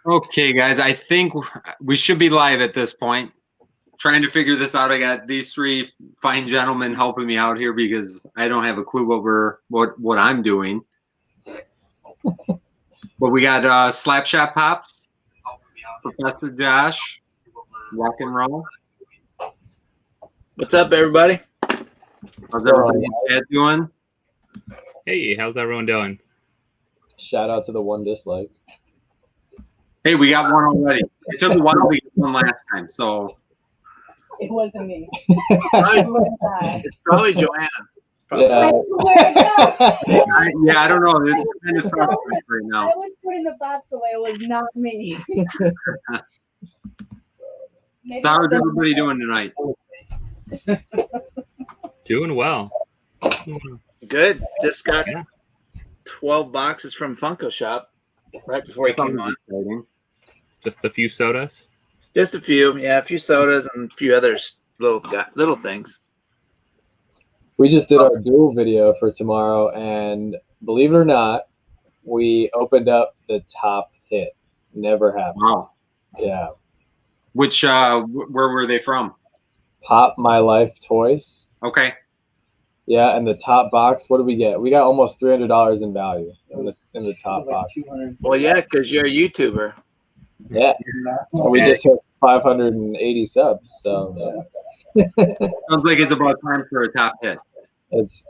Okay, guys, I think we should be live at this point. Trying to figure this out. I got these three fine gentlemen helping me out here because I don't have a clue over what I'm doing. But we got Slapshot Pops, Professor Josh, Rock and Roll. What's up, everybody? How's everybody doing? Hey, how's everyone doing? Shout out to the one dislike. Hey, we got one already. It took a while to get one last time, so. It wasn't me. It's probably Joanna. Probably. Yeah, I don't know. It's kind of suspect right now. I was putting the box away. It was not me. So how's everybody doing tonight? Doing well. Good. Just got 12 boxes from Funko Shop right before he came on. Exciting. Just a few sodas. Just a few. Yeah, a few sodas and a few other little things. We just did our duel video for tomorrow, and believe it or not, we opened up the top hit. Never happened. Wow. Yeah. Which, where were they from? Pop My Life Toys. Okay. Yeah, and the top box, what did we get? We got almost $300 in value in the top box. Well, yeah, because you're a YouTuber. Yeah. And we just hit 580 subs, so Sounds like it's about time for a top hit. it's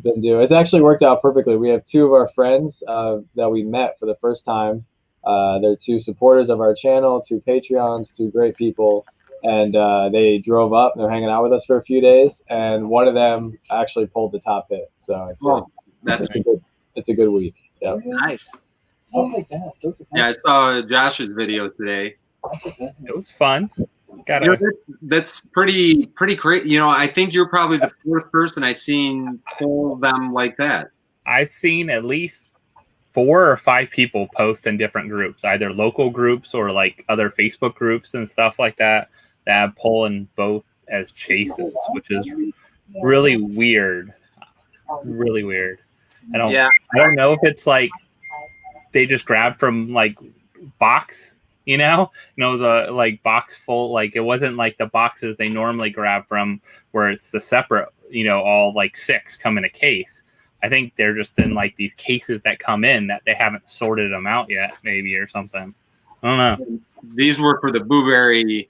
been due. It's actually worked out perfectly. We have two of our friends that we met for the first time. They're two supporters of our channel, two Patreons, two great people. And they drove up and they're hanging out with us for a few days. And one of them actually pulled the top hit. So it's a good week. Yeah. Nice. Yeah, I saw Josh's video today. It was fun. That's pretty great. You know, I think you're probably the fourth person I've seen pull them like that. I've seen at least 4 or 5 people post in different groups, either local groups or like other Facebook groups and stuff like that have pulling both as chases, which is really weird. Really weird. I don't know if it's like they just grabbed from like box, it was a like box full, like it wasn't like the boxes they normally grab from where it's the separate, all like 6 come in a case. I think they're just in like these cases that come in that they haven't sorted them out yet, maybe, or something. I don't know. These were for the blueberry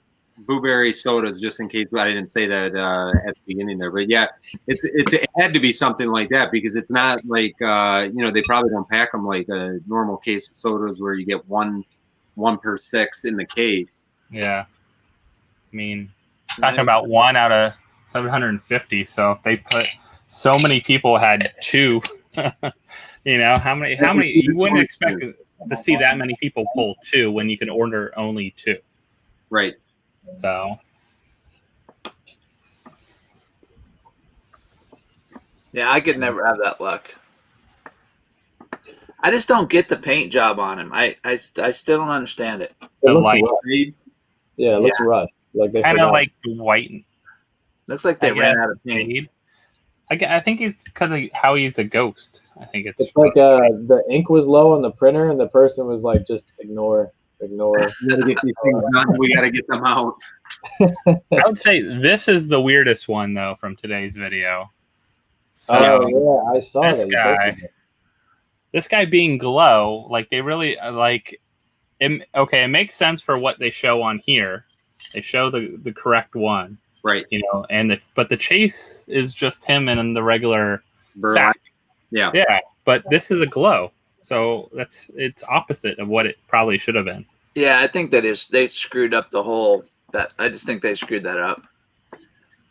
sodas, just in case I didn't say that at the beginning there. But yeah, it had to be something like that because it's not like they probably don't pack them like a normal case of sodas where you get one per 6 in the case. Yeah, I mean, talking about 1 out of 750. So if they put so many people had 2, how many? You wouldn't expect to see that many people pull 2 when you can order only 2. Right. So. Yeah, I could never have that luck. I just don't get the paint job on him. I still don't understand it. It looks light rough. Yeah, it looks rough. Like they kind of like white. Looks like they ran out of paint. I think it's because of how he's a ghost. I think it's like the ink was low on the printer, and the person was like, "Just ignore." We gotta get these things done. We gotta get them out. I would say this is the weirdest one though from today's video. So yeah, I saw this guy being glow, like they really like. It makes sense for what they show on here. They show the correct one. Right. But the chase is just him in the regular sack. Yeah. Yeah. But this is a glow. So it's opposite of what it probably should have been. Yeah, I think they screwed up I just think they screwed that up.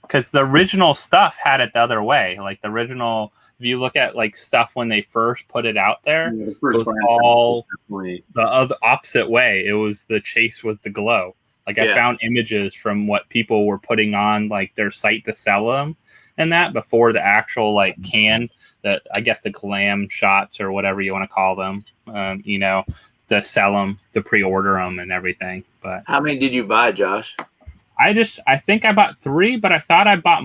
Because the original stuff had it the other way. Like the original, if you look at like stuff when they first put it out there, it was all the other opposite way. It was the chase was the glow. Like I found images from what people were putting on like their site to sell them and that before the actual like can that I guess the glam shots or whatever you want to call them, to sell them, to pre-order them and everything. But how many did you buy, Josh? I think I bought 3, but I thought I bought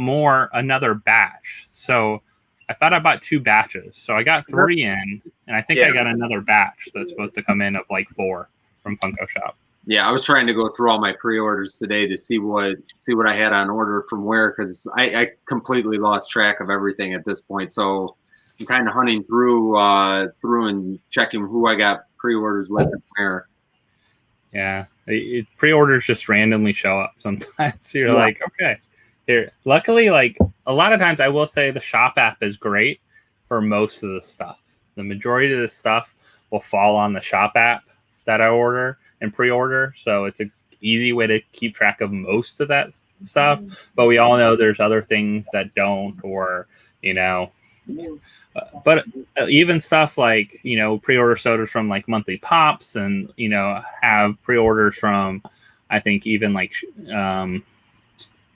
another batch. So I thought I bought 2 batches, so I got 3 in, and I think I got another batch that's supposed to come in of like 4 from Funko Shop. Yeah, I was trying to go through all my pre-orders today to see what I had on order from where, because I completely lost track of everything at this point. So I'm kind of hunting through and checking who I got pre-orders with and where. Yeah, pre-orders just randomly show up sometimes. You're like, okay, here. Luckily, like a lot of times, I will say the shop app is great for most of the stuff. The majority of the stuff will fall on the shop app that I order and pre-order, so it's an easy way to keep track of most of that stuff. But we all know there's other things that don't, or but even stuff like pre-order sodas from like Monthly Pops, and have pre-orders from, I think, even like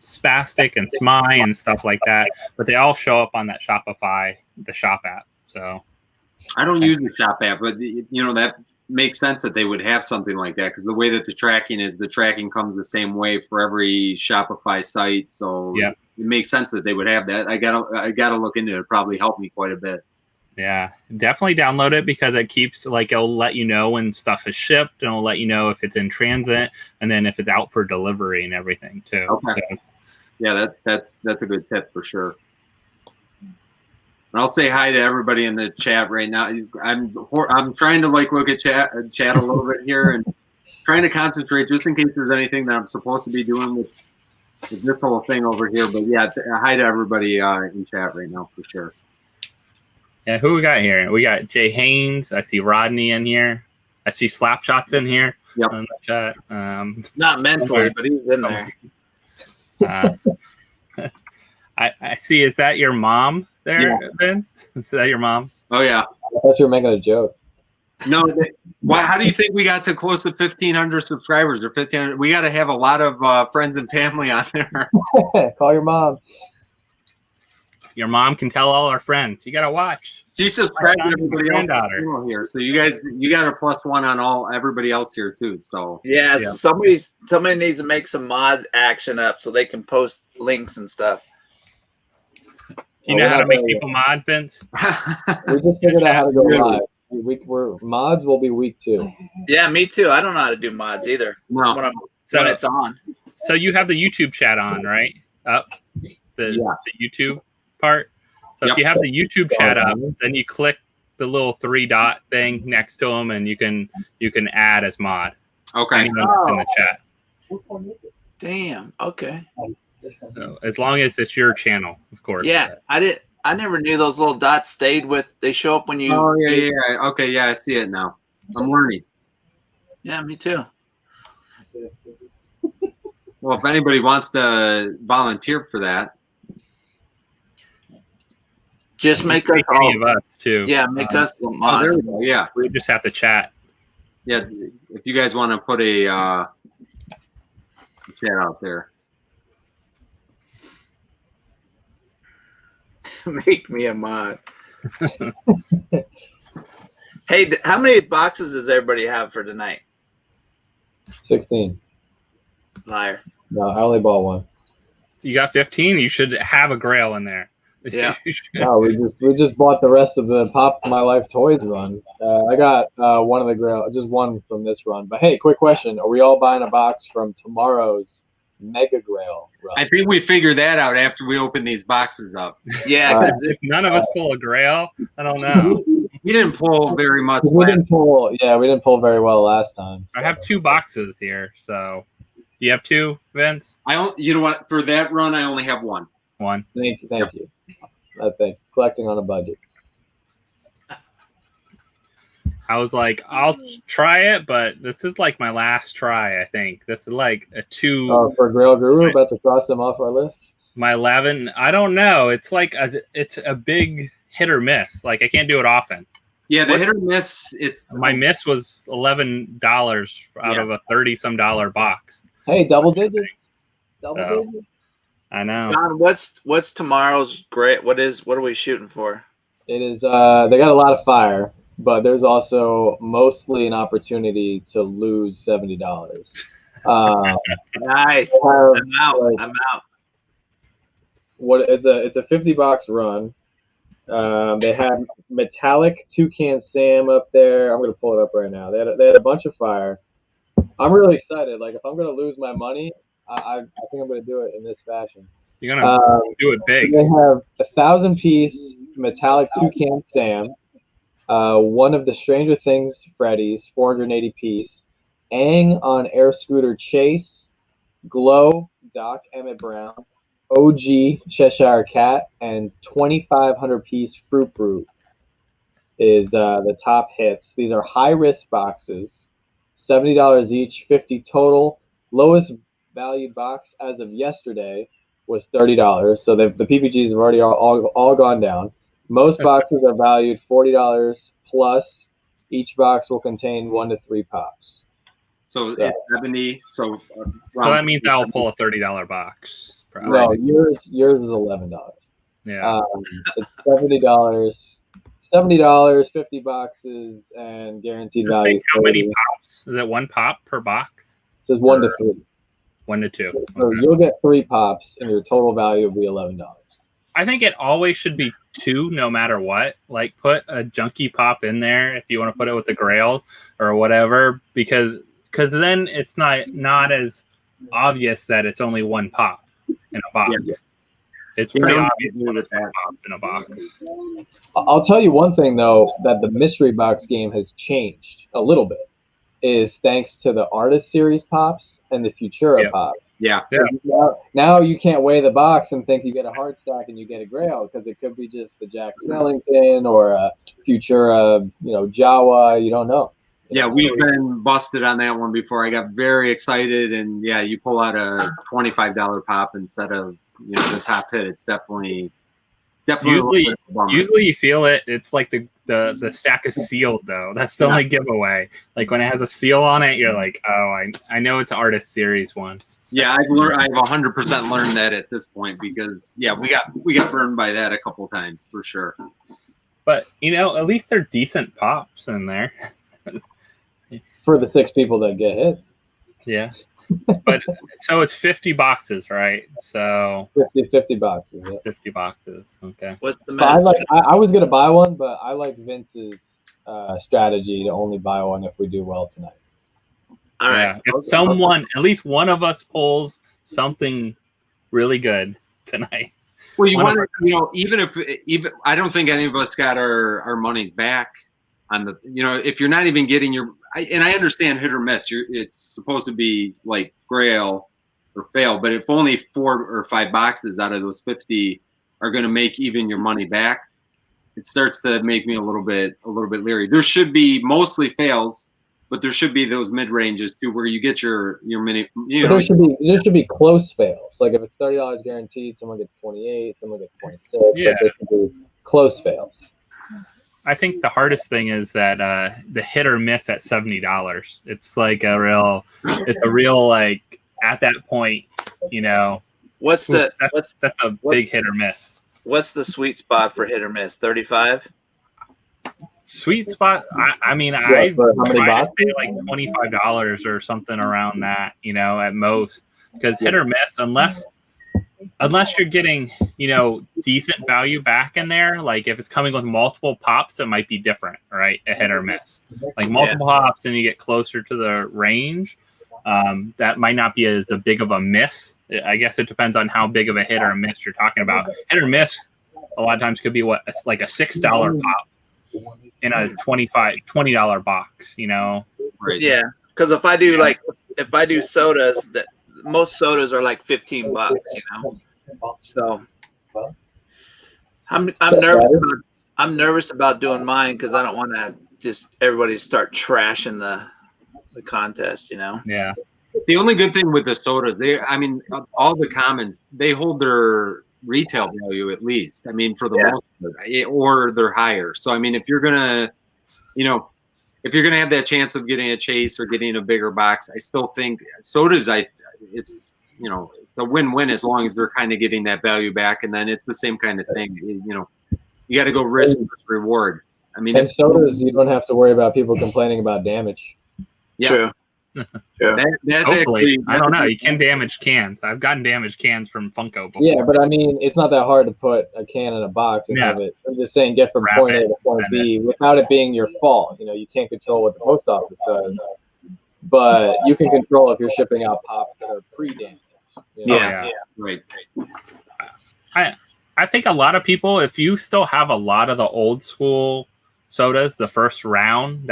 Spastic and Smy and stuff like that, but they all show up on that Shopify, the shop app. So I don't use the shop app, but that makes sense that they would have something like that, because the way that the tracking comes the same way for every Shopify site. So it makes sense that they would have that. I gotta look into it. It'll probably help me quite a bit. Yeah, definitely download it, because it keeps it'll let you know when stuff is shipped, and it'll let you know if it's in transit, and then if it's out for delivery and everything too. Okay. So, yeah, that's a good tip for sure. And I'll say hi to everybody in the chat right now. I'm trying to look at chat a little bit here, and trying to concentrate just in case there's anything that I'm supposed to be doing with this whole thing over here. But yeah, hi to everybody in chat right now for sure. Yeah, who we got here? We got Jay Haynes. I see Rodney in here. I see Slapshots in here. Yep. On the chat. Not mentally, but he's in there. I see. Is that your mom there, Vince? Is that your mom? Oh yeah. I thought you were making a joke. No. How do you think we got to close to 1,500 subscribers or 1,500? We got to have a lot of friends and family on there. Call your mom. Your mom can tell all our friends. You got to watch. She subscribed to everybody else here, so you got a +1 on everybody else here too. So somebody needs to make some mod action up so they can post links and stuff. Do you know how to make people mod, Vince? We just figured out how to go live. We're mods will be week 2. Yeah, me too. I don't know how to do mods either. No. When it's on. So you have the YouTube chat on, right? Up the YouTube part. So if you have the YouTube chat up, then you click the little 3-dot thing next to them, and you can add as mod. Okay. In the chat. Damn. Okay. So as long as it's your channel, of course. Yeah, I never knew those little dots stayed with. They show up when you. Oh yeah. Okay, yeah, I see it now. I'm learning. Yeah, me too. Well, if anybody wants to volunteer for that, just make us any of us too. Yeah, make us mods. there we go. Yeah, we just have to chat. Yeah, if you guys want to put a chat out there. Make me a mod. Hey, how many boxes does everybody have for tonight? 16. Liar. No, I only bought 1. You got 15. You should have a Grail in there. Yeah. No, we just bought the rest of the Pop My Life Toys run. I got one of the Grail, just one from this run. But hey, quick question: are we all buying a box from tomorrow's Mega Grail run? I think we figured that out after we opened these boxes up. Yeah, if none of us pull a Grail, I don't know. We didn't pull very much. We didn't pull very well last time. I have 2 boxes here, so you have 2, Vince? You know what? For that run, I only have 1. 1. Thank you. I think collecting on a budget. I was like, I'll try it, but this is like my last try. I think this is like a 2. Oh, for Grail Guru, about to cross them off our list. My 11. I don't know. It's like it's a big hit or miss. Like I can't do it often. Yeah, the hit or miss. My miss was $11 out of a $30-some box. Hey, double digits. Double digits. I know. John, what's tomorrow's great? What are we shooting for? It is. They got a lot of fire, but there's also mostly an opportunity to lose $70. Nice. I'm out. What it's a 50 box run. They had metallic Toucan Sam up there. I'm gonna pull it up right now. They had a bunch of fire. I'm really excited. Like, if I'm gonna lose my money, I think I'm gonna do it in this fashion. You're gonna do it big. They have 1,000-piece metallic Toucan Sam, one of the Stranger Things Freddy's, 480-piece, Aang on Air Scooter Chase, Glow Doc Emmett Brown, OG Cheshire Cat, and 2,500-piece Fruit Brute is the top hits. These are high-risk boxes, $70 each, 50 total. Lowest valued box as of yesterday was $30. So the PPGs have already all gone down. Most boxes are valued $40 plus. Each box will contain 1 to 3 pops. So it's 70. So that means I'll pull a $30 box. Probably. No, yours is $11. Yeah. It's $70. $70, 50 boxes, and guaranteed Does it value. say how many pops? Is it 1 pop per box? It says 1 to 3. 1 to 2. So Okay. you'll get 3 pops, and your total value will be $11. I think it always should be 2, no matter what. Like, put a junky pop in there if you want to put it with the grails or whatever, because then it's not as obvious that it's only 1 pop in a box. Yeah. It's pretty obvious when it's 1 pop in a box. I'll tell you one thing, though, that the mystery box game has changed a little bit, is thanks to the Artist Series pops and the Futura pop. Yeah. Now you can't weigh the box and think you get a hard stack and you get a grail, because it could be just a Jack Skellington or a Futura, Jawa. You don't know. Yeah, we've been busted on that one before. I got very excited, and yeah, you pull out a $25 pop instead of the top hit. It's definitely usually you feel it. It's like the stack is sealed though. That's the only giveaway. Like when it has a seal on it, you're like, oh, I know it's Artist Series one. Yeah, I've 100% learned that at this point, because we got burned by that a couple times for sure. But at least they're decent pops in there. For the 6 people that get hits. Yeah. But so it's 50 boxes, right? So 50 boxes. Yeah. 50 boxes. Okay. What's the But I was gonna buy one, but I like Vince's strategy to only buy one if we do well tonight. All right. Yeah. If at least one of us pulls something really good tonight. Well, you want to, even I don't think any of us got our money's back on the, if you're not even getting and I understand hit or miss, it's supposed to be like grail or fail, but if only 4 or 5 boxes out of those 50 are going to make even your money back, it starts to make me a little bit leery. There should be mostly fails, but there should be those mid ranges too, where you get your mini. There should be close fails. Like if it's $30 guaranteed, someone gets 28, someone gets 26. Yeah. Like there should be close fails. I think the hardest thing is that the hit or miss at $70. It's like a real like at that point, That's a big hit or miss. What's the sweet spot for hit or miss? 35? Sweet spot. I try to stay like $25 or something around that, at most, because hit or miss, unless you're getting, decent value back in there, like if it's coming with multiple pops, it might be different, right? A hit or miss, like multiple pops and you get closer to the range. That might not be as big of a miss. I guess it depends on how big of a hit or a miss you're talking about. Hit or miss, a lot of times could be like a $6 pop in a $20 box, Right. Yeah, because if I do sodas, that most sodas are like $15, So I'm nervous. I'm nervous about doing mine because I don't want to just everybody start trashing the contest. Yeah. The only good thing with the sodas, all the commons, they hold their retail value at least. For the most part, or they're higher. So if you're gonna, have that chance of getting a chase or getting a bigger box, I still think sodas. It's a win-win as long as they're kind of getting that value back, and then it's the same kind of thing. You got to go risk versus reward. And sodas, you don't have to worry about people complaining about damage. Yeah. True. Sure. That's Hopefully, actually, I don't know. You can damage cans. I've gotten damaged cans from Funko before. Yeah, but I mean, it's not that hard to put a can in a box and have it. I'm just saying, get from Wrap point A it, to point send B without it being your fault. You know, you can't control what the post office does, but you can control if you're shipping out pops that are pre-damaged. You know? Yeah. right. I think a lot of people, if you still have a lot of the old school sodas, that first round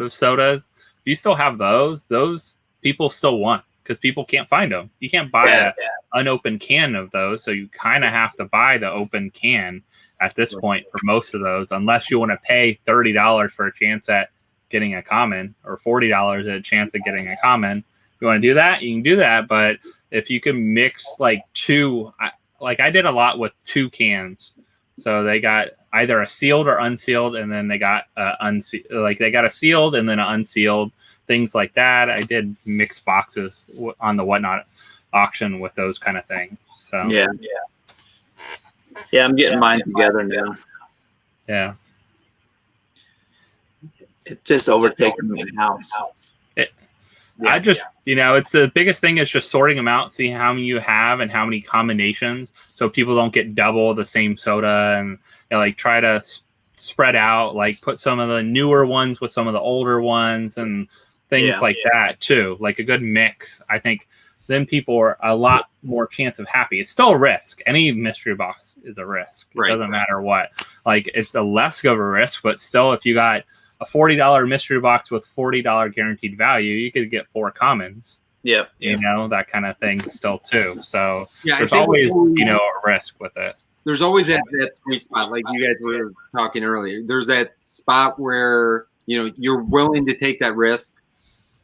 of sodas, if you still have those people still want, because people can't find them. You can't buy an unopened can of those, so you kind of have to buy the open can at this point for most of those, unless you want to pay $30 for a chance at getting a common, or $40 at a chance at getting a common. If you want to do that, you can do that, but if you can mix like two, like I did a lot with two cans. So they got either a sealed or unsealed, and then they got they got a sealed and then an unsealed, things like that. I did mixed boxes on the Whatnot auction with those kind of things. So Yeah, I'm getting mine together now. Yeah. It's just overtaking my house. I just, it's the biggest thing is just sorting them out, see how many you have and how many combinations, so people don't get double the same soda, and like try to spread out, like put some of the newer ones with some of the older ones and things like that too. Like a good mix. I think then people are a lot more chance of happy. It's still a risk. Any mystery box is a risk. It doesn't matter what. Like it's a less of a risk, but still, if you got a $40 mystery box with $40 guaranteed value, you could get 4 commons. Yep. That kind of thing still too. So Yeah, there's always, a risk with it. There's always that sweet spot, like you guys were talking earlier. There's that spot where, you're willing to take that risk,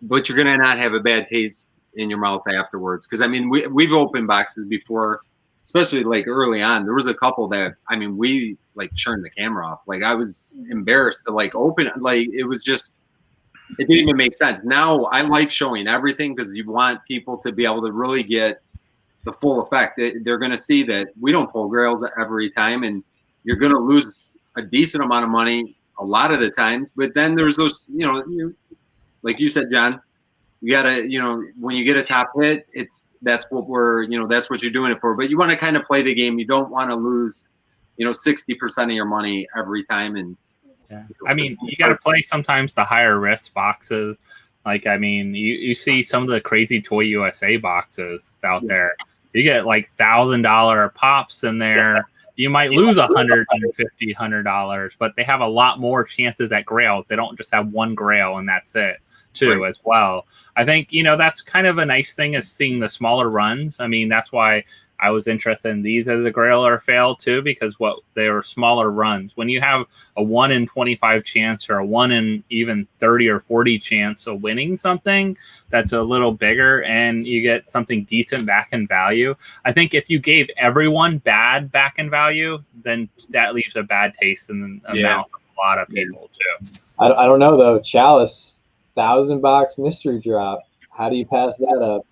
but you're going to not have a bad taste in your mouth afterwards. Because, I mean, we've opened boxes before, especially like early on. There was a couple that, I mean, we like turned the camera off. Like I was embarrassed to like open, like it was just, it didn't even make sense. Now I like showing everything because you want people to be able to really get the full effect. They're going to see that we don't pull grails every time, and you're going to lose a decent amount of money a lot of the times. But then there's those, like you said, John, you gotta, when you get a top hit, that's what you're doing it for. But you want to kind of play the game. You don't want to lose, 60% of your money every time. And I mean, you got to play sometimes the higher risk boxes. Like, I mean, you see some of the crazy Toy USA boxes out there. You get like $1,000 pops in there. You might lose $150 but they have a lot more chances at grails. They don't just have one grail and that's it too, as well. I think, that's kind of a nice thing, is seeing the smaller runs. I mean, that's why I was interested in these as a grail or fail too, because they were smaller runs. When you have a 1 in 25 chance or a 1 in even 30 or 40 chance of winning something that's a little bigger, and you get something decent back in value, I think if you gave everyone bad back in value, then that leaves a bad taste in the mouth of a lot of people too. I don't know though. Chalice, 1,000-box mystery drop. How do you pass that up?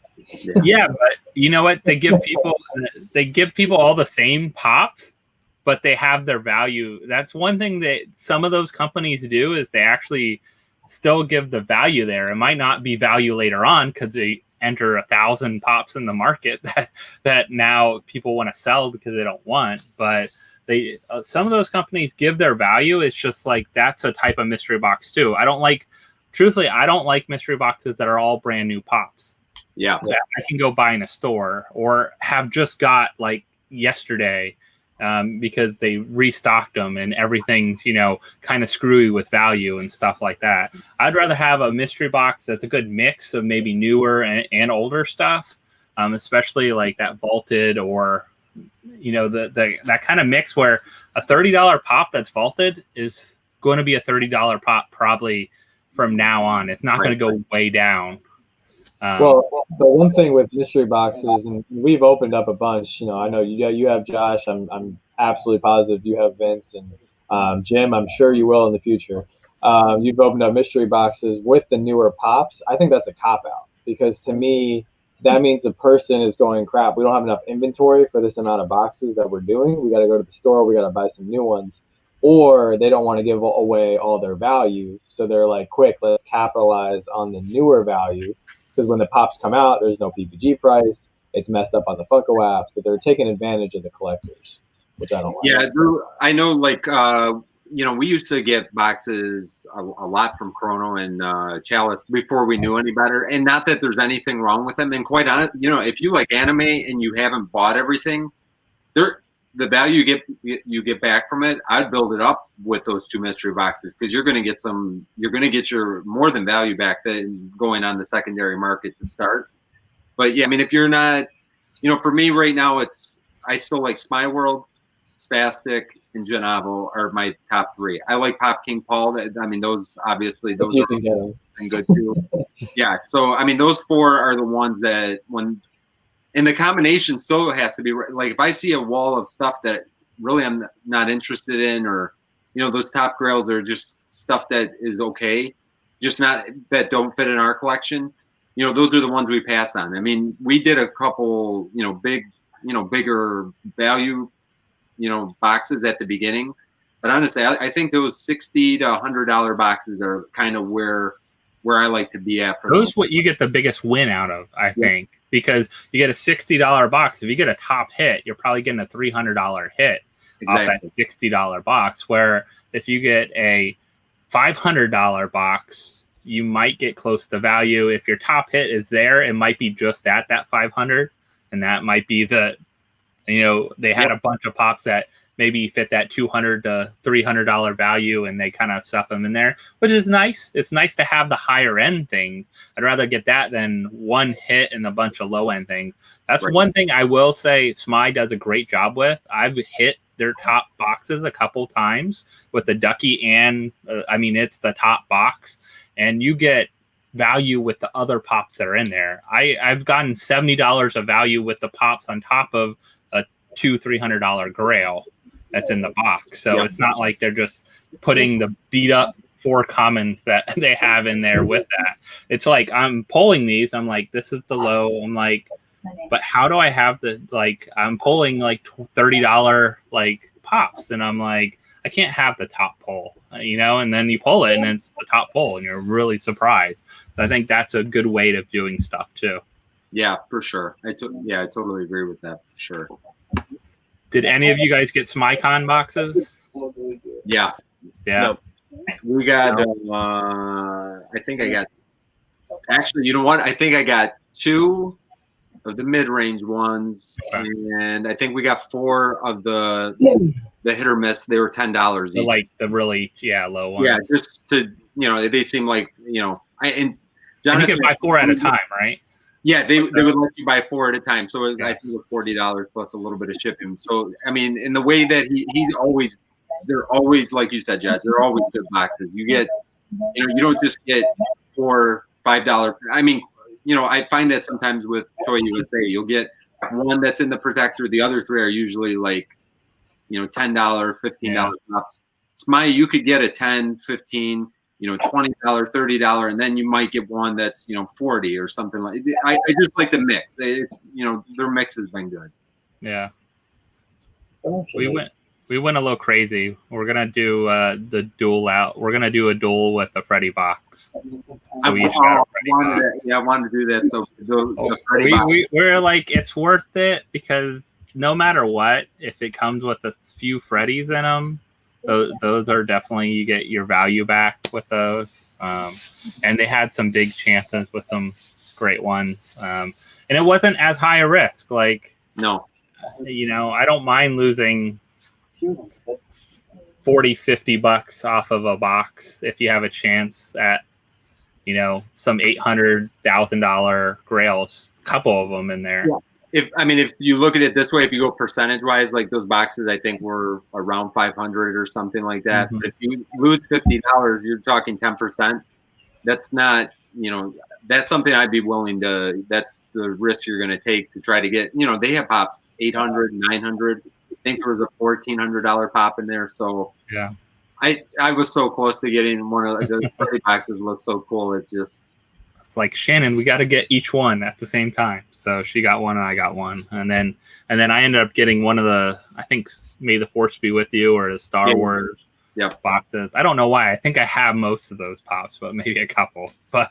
Yeah, but you know what? They give people all the same pops, but they have their value. That's one thing that some of those companies do, is they actually still give the value there. It might not be value later on because they enter 1,000 pops in the market that now people want to sell because they don't want. But some of those companies give their value. It's just like, that's a type of mystery box too. I don't like mystery boxes that are all brand new pops. Yeah, that I can go buy in a store or have just got like yesterday, because they restocked them and everything's, kind of screwy with value and stuff like that. I'd rather have a mystery box that's a good mix of maybe newer and older stuff, especially like that vaulted, or that kind of mix where a $30 pop that's vaulted is going to be a $30 pop probably from now on. It's not going to go way down. Well, the one thing with mystery boxes, and we've opened up a bunch. I know you have Josh. I'm absolutely positive you have Vince, and Jim. I'm sure you will in the future. You've opened up mystery boxes with the newer pops. I think that's a cop out, because to me, that means the person is going, crap, we don't have enough inventory for this amount of boxes that we're doing. We got to go to the store. We got to buy some new ones. or they don't want to give away all their value. So they're like, quick, let's capitalize on the newer value. Because when the pops come out, there's no PPG price. It's messed up on the Funko apps. So they're taking advantage of the collectors, which I don't like. Yeah, I know, like, we used to get boxes a lot from Chrono and Chalice before we knew any better. And not that there's anything wrong with them. And quite honest, if you like anime and you haven't bought everything, the value you get back from it, I'd build it up with those 2 mystery boxes, because you're going to get your more than value back than going on the secondary market to start. But yeah, I mean, if you're not, for me right now, I still like Spy World, Spastic, and Genavo are my top 3. I like Pop King Paul. I mean, those obviously those you are can get them. good too. Yeah, so I mean, those 4 are the ones that and the combination still has to be like, if I see a wall of stuff that really I'm not interested in, or those top grails are just stuff that is okay, just not that don't fit in our collection. Those are the ones we pass on. I mean, we did a couple, bigger value, boxes at the beginning. But honestly, I think those $60 to $100 boxes are kind of where I like to be at. For those, what you get the biggest win out of, I think, because you get a $60 box. If you get a top hit, you're probably getting a $300 hit off that $60 box. Where if you get a $500 box, you might get close to value. If your top hit is there, it might be just at that 500, and that might be they had a bunch of pops that maybe fit that $200 to $300 value, and they kind of stuff them in there, which is nice. It's nice to have the higher end things. I'd rather get that than one hit and a bunch of low end things. That's one thing I will say SMI does a great job with. I've hit their top boxes a couple times with the Ducky, and it's the top box, and you get value with the other pops that are in there. I've gotten $70 of value with the pops on top of a $200-$300 grail that's in the box. So it's not like they're just putting the beat up 4 commons that they have in there with that. It's like, I'm pulling these, I'm like, this is the low. I'm like, but how do I have I'm pulling like $30 like pops, and I'm like, I can't have the top pull, and then you pull it and it's the top pull and you're really surprised. So I think that's a good way of doing stuff too. Yeah, for sure. I totally agree with that, for sure. Did any of you guys get SMICon boxes? Yeah. Nope. We got, I think I got, actually, you know what? I think I got 2 of the mid-range ones, and I think we got 4 of the hit or miss. They were $10 each. Like the really low ones. Yeah, just to they seem like and Jonathan, you can buy 4 at a time, right? Yeah, they would let you buy 4 at a time. So I think it was $40 plus a little bit of shipping. So I mean, in the way that they're always, like you said, Judge, they're always good boxes. You get, you don't just get $4, $5. I mean, I find that sometimes with Toy USA, you'll get one that's in the protector. The other 3 are usually like, $10, $15 pops. SMI, you could get a $10, $15, $20, $30, and then you might get one that's, 40 or something like. I just like the mix. It's, their mix has been good. Yeah. We went a little crazy. We're gonna do the duel out. We're gonna do a duel with the Freddy box. So we each got a Freddy box. I wanted to do that. So the Freddy box. We're like, it's worth it, because no matter what, if it comes with a few Freddys in them, those are definitely, you get your value back with those. And they had some big chances with some great ones. And it wasn't as high a risk. Like, no, I don't mind losing $40-$50 off of a box if you have a chance at some $800,000 grails, a couple of them in there. If you look at it this way, if you go percentage wise, like those boxes I think were around 500 or something like that. But if you lose $50, you're talking 10%. That's not, that's something I'd be willing to, that's the risk you're going to take to try to get, they have pops 800, 900. I think there was a $1,400 pop in there. So yeah, I was so close to getting one of the 30 boxes. Look so cool. It's like, Shannon, we got to get each one at the same time. So she got one and I got one, and then I ended up getting one of the, I think, May the Force Be With You, or the Star Wars. boxes. I don't know why. I think I have most of those pops, but maybe a couple. But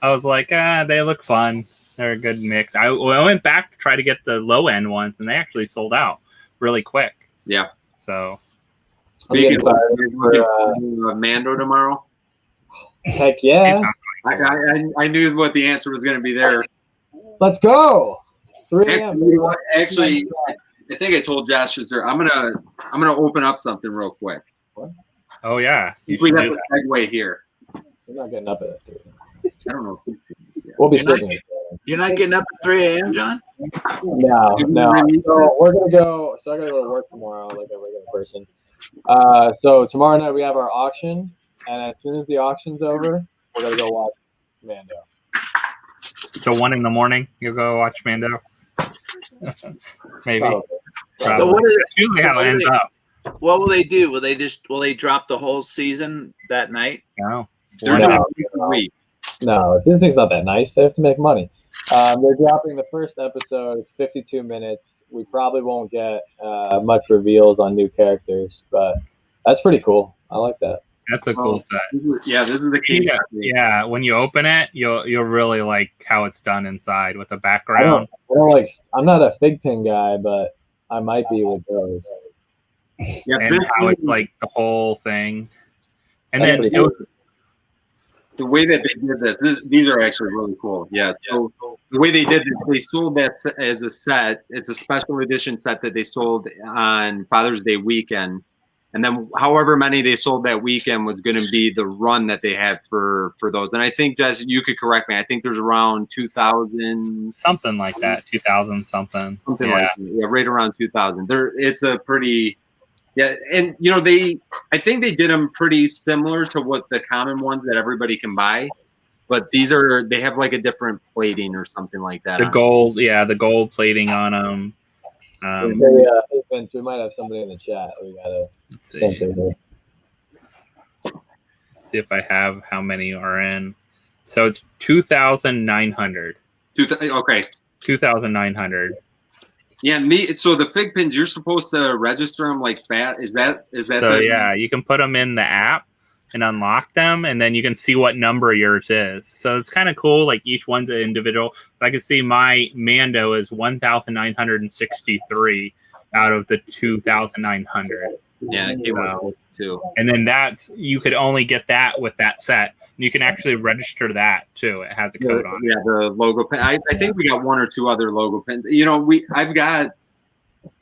I was like, they look fun. They're a good mix. I went back to try to get the low end ones, and they actually sold out really quick. Yeah. So, speaking of Mando tomorrow. Heck yeah! I knew what the answer was going to be there. Let's go. 3 a.m. Actually, I think I told Josh just there. I'm gonna open up something real quick. What? Oh yeah, we got the segue here. We're not getting up at 3. I don't know if we've seen this yet. We'll be sitting. You're not getting up at 3 a.m., John? No. So we're gonna go. So I gotta go to work tomorrow, like a regular person. So tomorrow night we have our auction, and as soon as the auction's over, we're gonna go watch Mando. So 1 a.m, you'll go watch Mando. Maybe. Probably. So what is it? Usually how it ends up. What will they do? Will they drop the whole season that night? No. No, Disney's not that nice. They have to make money. They're dropping the first episode, 52 minutes. We probably won't get much reveals on new characters, but that's pretty cool. I like that. That's a cool set. Yeah, this is the key. Yeah, when you open it, you'll really like how it's done inside with the background. I'm not a fig pin guy, but I might be with those. Yeah, and how it's like the whole thing. And That's then the way that they did this, these are actually really cool. Yeah. So the way they did this, they sold that as a set. It's a special edition set that they sold on Father's Day weekend. And then however many they sold that weekend was going to be the run that they had for those. And I think, Jess, you could correct me. I think there's around 2,000. Something like that. 2,000 something. Something like that. Yeah, right around 2,000. It's a pretty... Yeah, and I think they did them pretty similar to what the common ones that everybody can buy, but they have like a different plating or something like that. The gold plating on them. Vince, we might have somebody in the chat. We gotta see if I have how many are in. So it's 2,900. Okay. 2,900. Yeah, so the fig pins, you're supposed to register them like fat. Is that? So yeah, you can put them in the app and unlock them, and then you can see what number yours is. So it's kind of cool. Like each one's an individual. So I can see my Mando is 1,963 out of the 2,900. Yeah, it came out too. And then you could only get that with that set. You can actually register that too. It has a code on it. Yeah, the logo pin. I think we got 1 or 2 other logo pins. I've got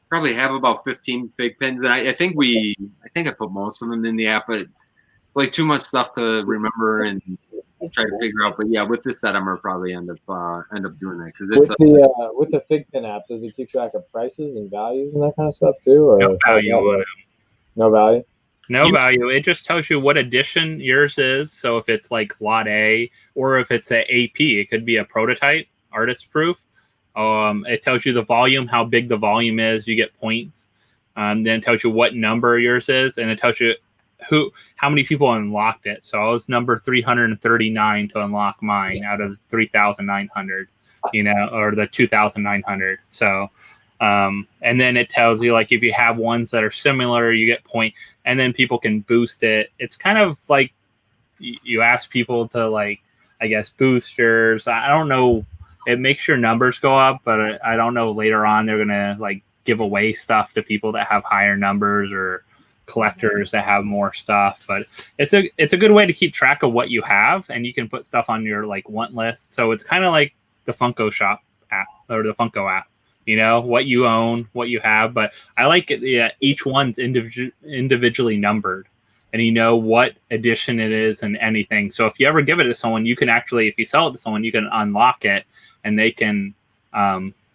probably have about 15 fig pins, and I think I put most of them in the app, but it's like too much stuff to remember and try to figure out. But yeah, with this set, I'm gonna probably end up doing that because it's with the fig pin app. Does it keep track of prices and values and that kind of stuff too? Or no value on it. No value. No value. It just tells you what edition yours is. So if it's like Lot A or if it's a AP, it could be a prototype, artist proof. It tells you the volume, how big the volume is. You get points. Then it tells you what number yours is, and it tells you how many people unlocked it. So I was number 339 to unlock mine out of 3,900, or the 2,900. So. And then it tells you like if you have ones that are similar, you get point, and then people can boost it. It's kind of like you ask people to like, I guess, boosters. I don't know. It makes your numbers go up, but I don't know later on they're gonna like give away stuff to people that have higher numbers or collectors that have more stuff. But it's a good way to keep track of what you have, and you can put stuff on your like want list. So it's kind of like the Funko Shop app or the Funko app. What you own, what you have. But I like it. Yeah, each one's individually numbered, and what edition it is and anything. So if you ever give it to someone, you can actually, if you sell it to someone, you can unlock it and they can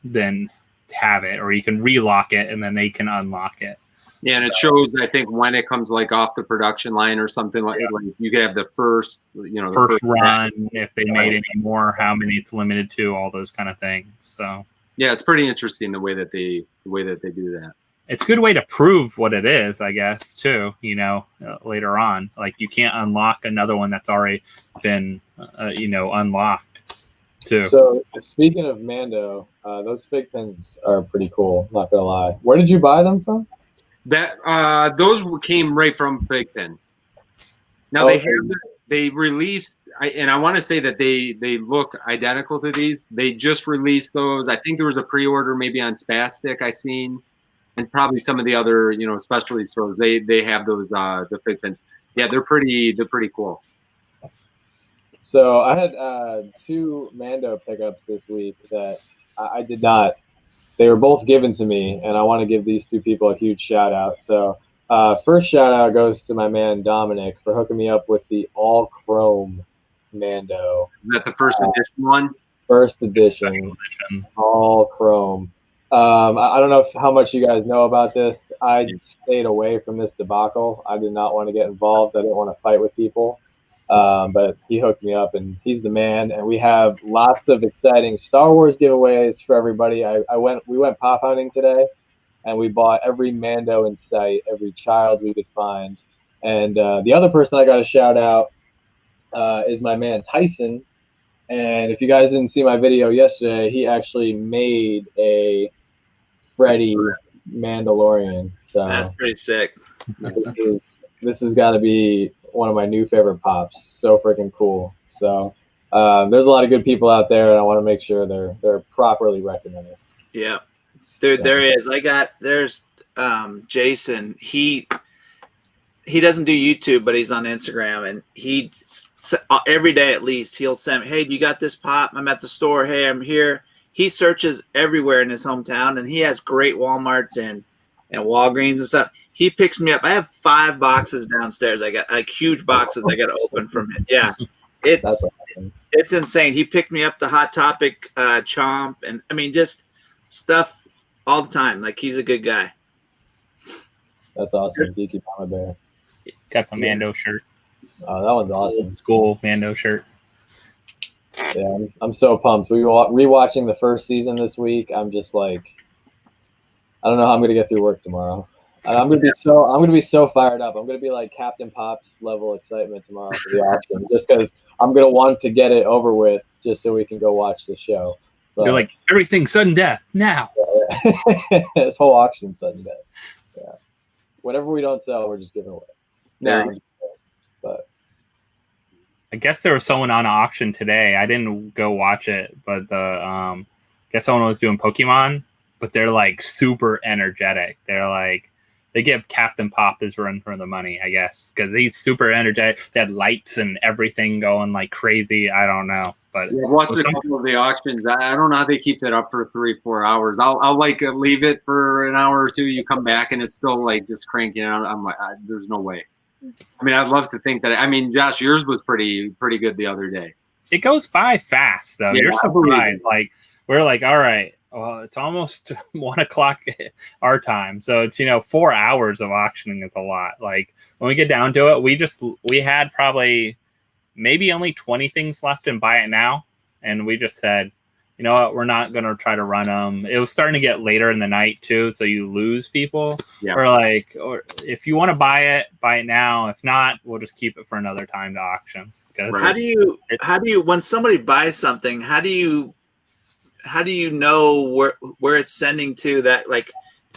then have it, or you can relock it and then they can unlock it. Yeah, and it shows, I think, when it comes like off the production line or something like you could have the first, first run, if they made any more, how many it's limited to, all those kind of things. So. Yeah, it's pretty interesting the way that they do that. It's a good way to prove what it is, I guess, too. Later on, like you can't unlock another one that's already been, unlocked, too. So speaking of Mando, those fig pins are pretty cool. Not gonna lie. Where did you buy them from? That those came right from Pigpen. Now they released, and I want to say that they look identical to these. They just released those. I think there was a pre-order maybe on Spastic I seen, and probably some of the other specialty stores. They have those the Pigpens. Yeah, they're pretty cool. So I had 2 Mando pickups this week that I did not. They were both given to me, and I want to give these 2 people a huge shout out. So first shout out goes to my man Dominic for hooking me up with the all chrome Mando. Is that the first edition one? First edition, all chrome. I don't know how much you guys know about this. I stayed away from this debacle. I did not want to get involved. I didn't want to fight with people. But he hooked me up, and he's the man. And we have lots of exciting Star Wars giveaways for everybody. We went pop hunting today, and we bought every Mando in sight, every child we could find. And the other person I got to shout out is my man Tyson. And if you guys didn't see my video yesterday, he actually made a Freddy Mandalorian. So That's pretty sick. This has got to be one of my new favorite pops. So freaking cool. So there's a lot of good people out there, and I want to make sure they're properly recognized. Yeah, dude, there is. There's Jason. He doesn't do YouTube, but he's on Instagram, and he every day at least he'll send me, hey, do you got this pop? I'm at the store. Hey, I'm here. He searches everywhere in his hometown, and he has great Walmarts and Walgreens and stuff. He picks me up. I have 5 boxes downstairs. I got huge boxes I got to open from him. Yeah, it's insane. He picked me up the Hot Topic Chomp, and I mean just stuff all the time. Like, he's a good guy. That's awesome. Geeky Mama Bear. Got the Mando shirt. Oh, that one's awesome. School Mando shirt. Yeah, I'm so pumped. We were rewatching the first season this week. I'm just like, I don't know how I'm gonna get through work tomorrow. And I'm gonna be so fired up. I'm gonna be like Captain Pops level excitement tomorrow for the auction, just because I'm gonna want to get it over with, just so we can go watch the show. But, you're like, everything sudden death now. Yeah. This whole auction sudden death. Yeah. Whatever we don't sell, we're just giving away. No, but I guess there was someone on auction today. I didn't go watch it, but I guess someone was doing Pokemon, but they're like super energetic. They're like, they give Captain Pop his run for the money, I guess, because he's super energetic. They had lights and everything going like crazy. I don't know, but yeah, watch a couple of the auctions. I don't know how they keep that up for 3-4 hours. I'll like leave it for an hour or two. You come back and it's still like just cranking out. I'm like, there's no way. I mean, I'd love to think that. I mean, Josh, yours was pretty good the other day. It goes by fast though. Yeah, you're surprised. Like, we're like, all right, well, it's almost 1:00 our time, so it's 4 hours of auctioning is a lot. Like, when we get down to it, we had probably maybe only 20 things left in Buy It Now, and we just said, you know what, we're not gonna try to run them. It was starting to get later in the night too, so you lose people. Yeah. Or if you want to buy it now. If not, we'll just keep it for another time to auction. How do you when somebody buys something, how do you know where it's sending to? That, like,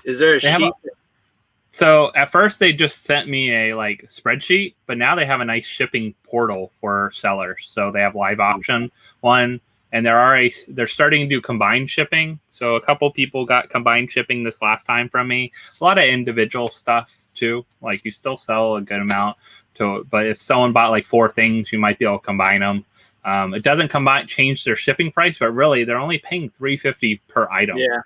is there a sheet? So at first they just sent me a like spreadsheet, but now they have a nice shipping portal for sellers. So they have live auction one, and they're starting to do combined shipping. So a couple people got combined shipping this last time from me. A lot of individual stuff too. Like, you still sell a good amount but if someone bought like 4 things, you might be able to combine them. It doesn't change their shipping price, but really they're only paying $3.50 per item. Yeah.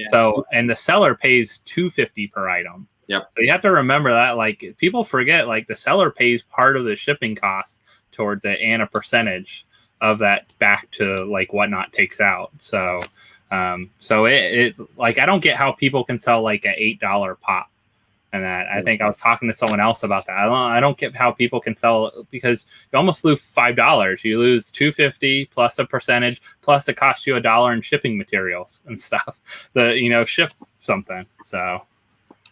So, and the seller pays $2.50 per item. Yep. So you have to remember that, like, people forget, like, the seller pays part of the shipping cost towards it and a percentage of that back to like Whatnot takes out. So, it like, I don't get how people can sell like an $8 pop. And that, I think I was talking to someone else about that. I don't get how people can sell, because you almost lose $5. You lose $2.50 plus a percentage, plus it costs you $1 in shipping materials and stuff. Ship something. So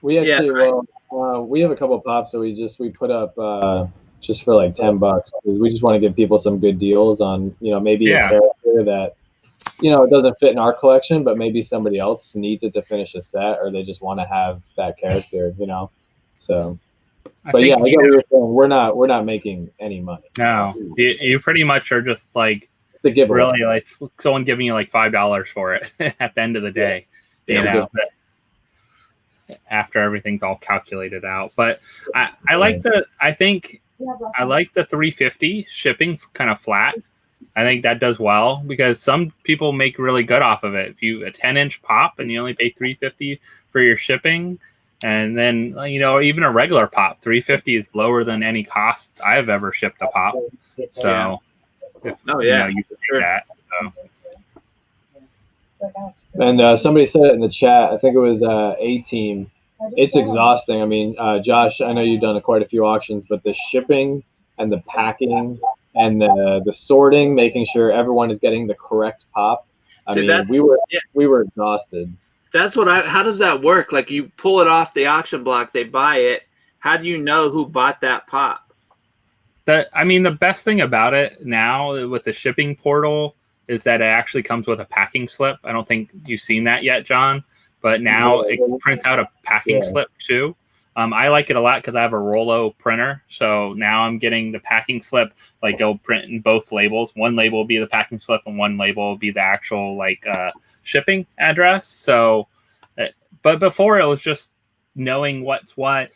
we actually we have a couple of pops that we put up just for like $10. We just want to give people some good deals on maybe a character that it doesn't fit in our collection, but maybe somebody else needs it to finish a set, or they just want to have that character, So, but yeah, I get what you're saying. We're not making any money. No, you pretty much are just like It's a giveaway. really like someone giving you like $5 for it at the end of the day. After everything's all calculated out. But I like the 350 shipping kind of flat. I think that does well because some people make really good off of it. If you a 10-inch pop and you only pay $350 for your shipping, and then even a regular pop, $350 is lower than any cost I've ever shipped a pop. So you can do that. So. And somebody said it in the chat. I think it was A-Team. It's exhausting. I mean, Josh, I know you've done quite a few auctions, but the shipping and the packing and the sorting, making sure everyone is getting the correct pop. We were exhausted. That's how does that work? Like you pull it off the auction block, they buy it. How do you know who bought that pop? The best thing about it now with the shipping portal is that it actually comes with a packing slip. I don't think you've seen that yet, John, but now it prints out a packing slip too. I like it a lot because I have a Rollo printer. So now I'm getting the packing slip, like it'll print in both labels. One label will be the packing slip and one label will be the actual shipping address. So, but before it was just knowing what's what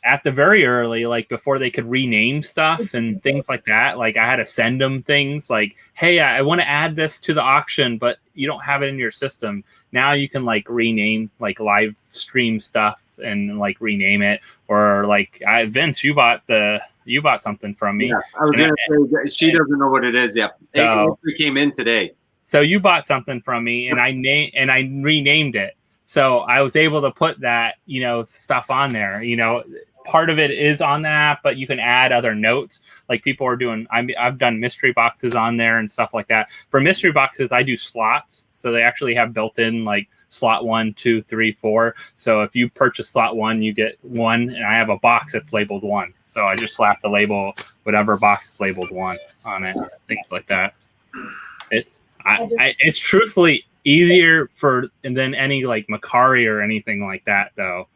at the very early, like before they could rename stuff and things like that. Like I had to send them things like, hey, I want to add this to the auction, but you don't have it in your system. Now you can rename live stream stuff and rename it, or Vince, you bought something from me. Yeah, I was gonna say she doesn't know what it is yet. So, it came in today. So you bought something from me, and I renamed it. So I was able to put that stuff on there. Part of it is on the app, but you can add other notes. Like people are doing. I've done mystery boxes on there and stuff like that. For mystery boxes, I do slots, so they actually have built-in slot 1, 2, 3, 4. So if you purchase slot 1, you get 1, and I have a box that's labeled 1. So I just slap the label, whatever box is labeled 1 on it, things like that. It's truthfully easier than any Macari or anything like that though.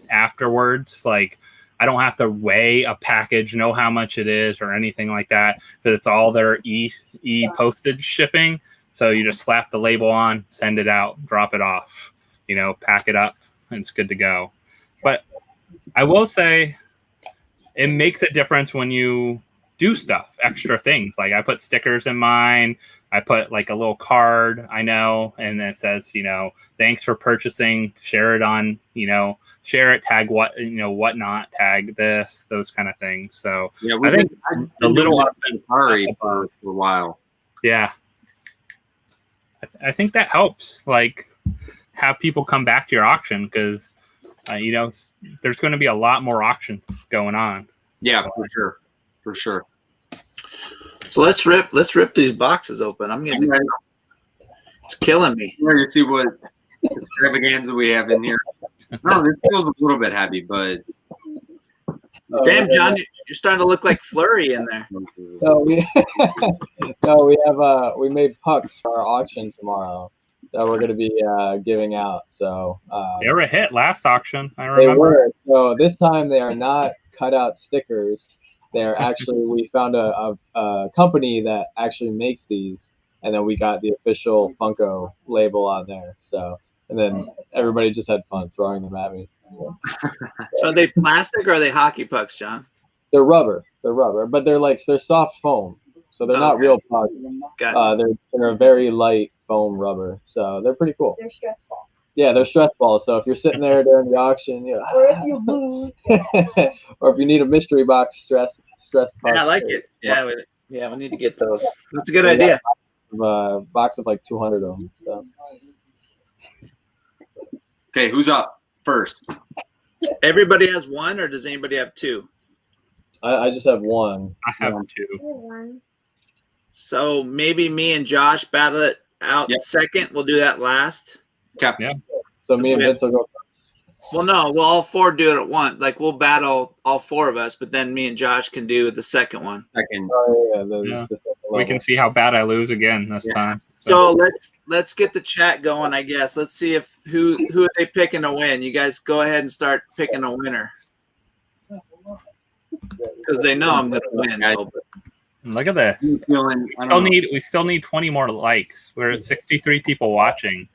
Afterwards, I don't have to weigh a package, know how much it is or anything like that, because it's all their postage shipping. So you just slap the label on, send it out, drop it off, pack it up, and it's good to go. But I will say it makes a difference when you do stuff, extra things. Like I put stickers in mine. I put a little card, and it says, thanks for purchasing, share it on, share it, tag whatnot, tag this, those kind of things. So yeah, I think the little Macari for a while. Yeah. I think that helps, have people come back to your auction because, there's going to be a lot more auctions going on. Yeah, for sure. So let's rip these boxes open. It's killing me. We're going to see what extravaganza we have in here. No, this feels a little bit heavy, but damn, John, you're starting to look like Flurry in there. So we made pucks for our auction tomorrow that we're going to be giving out. So they were a hit last auction. I remember. They were. So this time they are not cutout stickers. They're actually, we found a company that actually makes these, and then we got the official Funko label on there. So, and then everybody just had fun throwing them at me. So are they plastic or are they hockey pucks, John? They're rubber, but they're soft foam, so they're not real pucks. Gotcha. They're a very light foam rubber, so they're pretty cool. They're stress balls. Yeah, they're stress balls. So if you're sitting there during the auction, or if you lose, or if you need a mystery box stress box. Yeah, I like it. Yeah, we need to get those. That's a good idea. A box of 200 of them. So. Okay, who's up first? Everybody has one, or does anybody have two? I just have one. I have two. So maybe me and Josh battle it out second. We'll do that last. Okay. Yeah. So me and Vince will go first. Well, no, we'll all four do it at once. We'll battle all four of us, but then me and Josh can do the second one. Second. Oh, yeah. The second we can see how bad I lose again this time. So let's get the chat going, I guess. Let's see if who are they picking to win. You guys go ahead and start picking a winner. Because they know I'm gonna win. Though, but Look at this. We still need 20 more likes. We're at 63 people watching.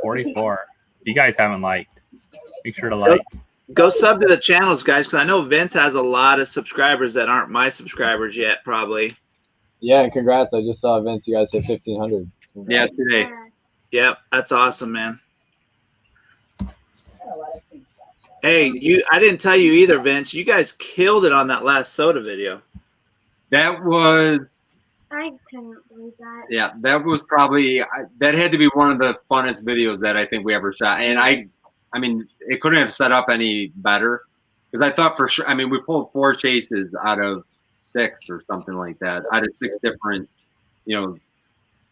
44. If you guys haven't liked, make sure to like. Go sub to the channels, guys, because I know Vince has a lot of subscribers that aren't my subscribers yet, probably. Yeah, and congrats. I just saw Vince. You guys hit 1,500. Yeah, today. Yep, that's awesome, man. Hey, I didn't tell you either, Vince. You guys killed it on that last soda video. That was. I couldn't believe that. Yeah, that was probably that had to be one of the funnest videos that I think we ever shot. And I mean, it couldn't have set up any better because I thought for sure. I mean, we pulled 4 chases out of 6 or something like that, out of 6 different,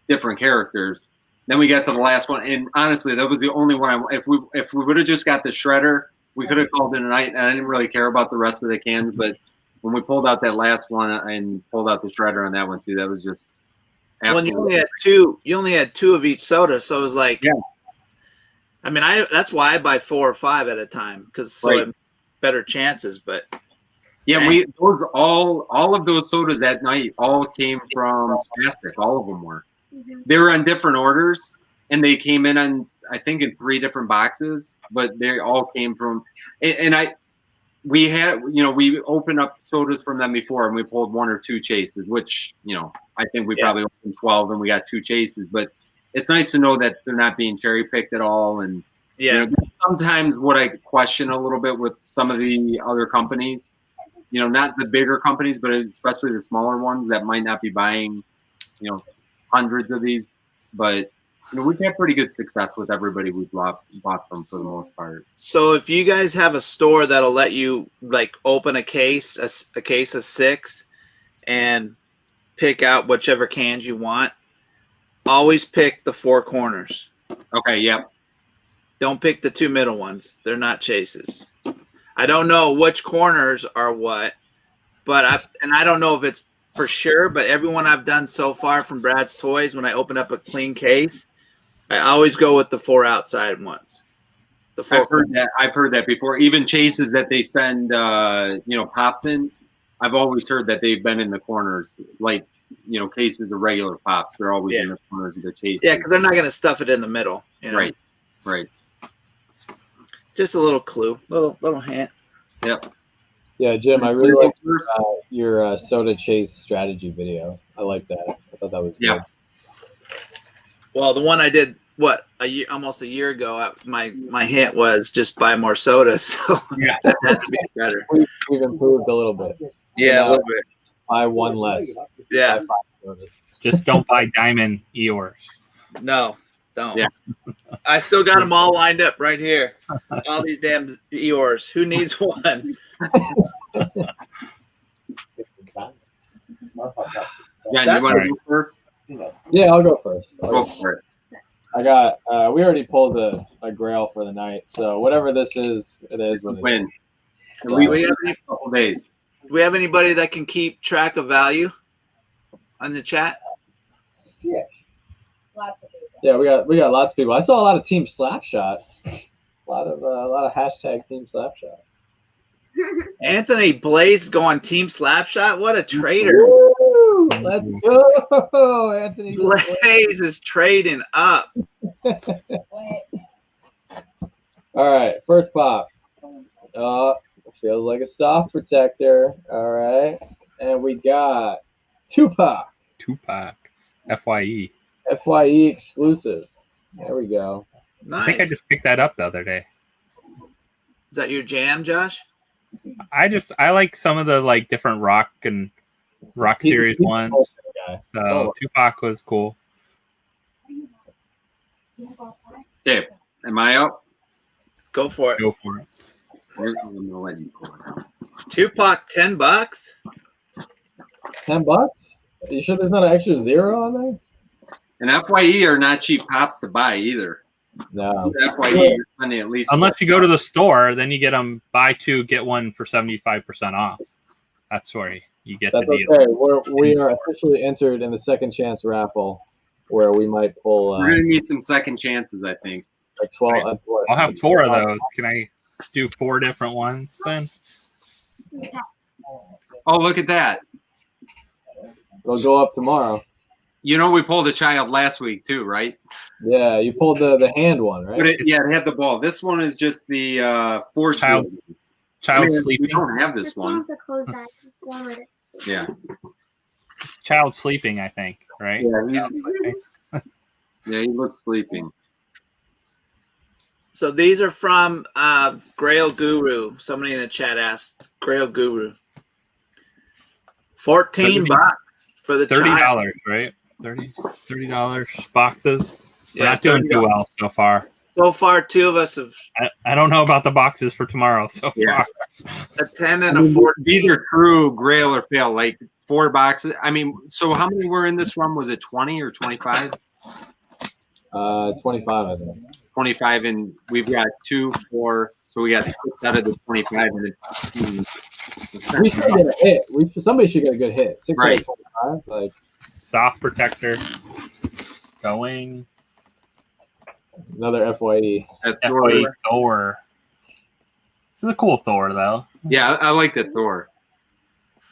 different characters. Then we got to the last one, and honestly, that was the only one. If we would have just got the shredder, we could have called it a night. And I didn't really care about the rest of the cans, but when we pulled out that last one and pulled out the shredder on that one too, that was just. Well, you only had 2. You only had 2 of each soda, so it was like. Yeah. I mean, that's why I buy 4 or 5 at a time because so right. Better chances. But yeah, all of those sodas that night all came from Spastic. All of them were. Mm-hmm. They were on different orders, and they came in on I think in 3 different boxes, but they all came from. And we had we opened up sodas from them before, and we pulled 1 or 2 chases, which I think we probably opened 12 and we got 2 chases, but. It's nice to know that they're not being cherry picked at all. And sometimes what I question a little bit with some of the other companies, not the bigger companies, but especially the smaller ones that might not be buying, hundreds of these. But we've had pretty good success with everybody we've bought from for the most part. So if you guys have a store that'll let you like open a case of 6 and pick out whichever cans you want. Always pick the 4 corners. Okay, yep. Don't pick the 2 middle ones. They're not chases. I don't know which corners are what, but I don't know if it's for sure, but everyone I've done so far from Brad's Toys, when I open up a clean case, I always go with the 4 outside ones. The 4 I've heard that before. Even chases that they send pops in, I've always heard that they've been in the corners, like cases of regular pops. They're always in the corners of the chase. Yeah, because they're not going to stuff it in the middle. Right. Just a little clue, little hint. Yep. Yeah, Jim, I really like your soda chase strategy video. I like that. I thought that was good. Well, the one I did almost a year ago. My hint was just buy more sodas. So that had to be better. We've improved a little bit. Yeah, a little bit. Buy 1 less. Yeah. Just don't buy diamond Eeyores. No, don't. Yeah. I still got them all lined up right here. All these damn Eeyores. Who needs one? Yeah, you want to go first? Yeah, I'll go first. Go for it. I got. We already pulled a grail for the night, so whatever this is, it is what it win. is. At least a couple days. Do we have anybody that can keep track of value on the chat? Yeah. Lots of people. Yeah, we got lots of people. I saw a lot of Team Slapshot. A lot of hashtag Team Slapshot. Anthony Blaze going Team Slapshot. What a trader! Woo! Let's go, Anthony Blaze is trading up. All right, first pop. Feels like a soft protector. All right, and we got Tupac. FYE. FYE exclusive. There we go. Nice. I think I just picked that up the other day. Is that your jam, Josh? I like some of the different rock series ones. So Tupac was cool. Dave, am I up? Go for it. Go for it. I'm gonna let you pull it out. Tupac, $10. $10? Are you sure there's not an extra 0 on there? And FYE are not cheap pops to buy either. No. FYE, you're spending at least. Unless you go to the store, then you get them buy 2 get 1 for 75% off. That's where you get That's the deal. Okay. We are officially entered in the second chance raffle. where we might pull We're gonna need some second chances, I think. a 12. I'll have 4 of those. Can I do 4 different ones then? Okay. Oh, look at that. It'll go up tomorrow. You know, we pulled a child last week too, right? Yeah, you pulled the hand one, right? But it had the ball. This one is just the force Child field. We sleeping. don't have this This one. one's the closed eye. One with it. Yeah. Child sleeping, I think, right? Yeah, Child sleeping. Yeah, he looks sleeping. So these are from Grail Guru. Somebody in the chat asked Grail Guru. $14 for the $30, child. right? $30 boxes. We're Yeah, not doing too $30. well so far. So far, 2 of us have I don't know about the boxes for tomorrow so Yeah. far. a 10 and a 14. These are true Grail or fail, like 4 boxes. I mean, so how many were in this one? Was it 20 or 25? 25, I think. 25, and we've got 2, 4. So we got 6 out of the 25 and then 15. We should get a hit. Somebody should get a good hit. 6 Right. out of 25. Like Soft protector going. another FYE. That FYE Thor. Thor. This is a cool Thor though. Yeah, I like that Thor.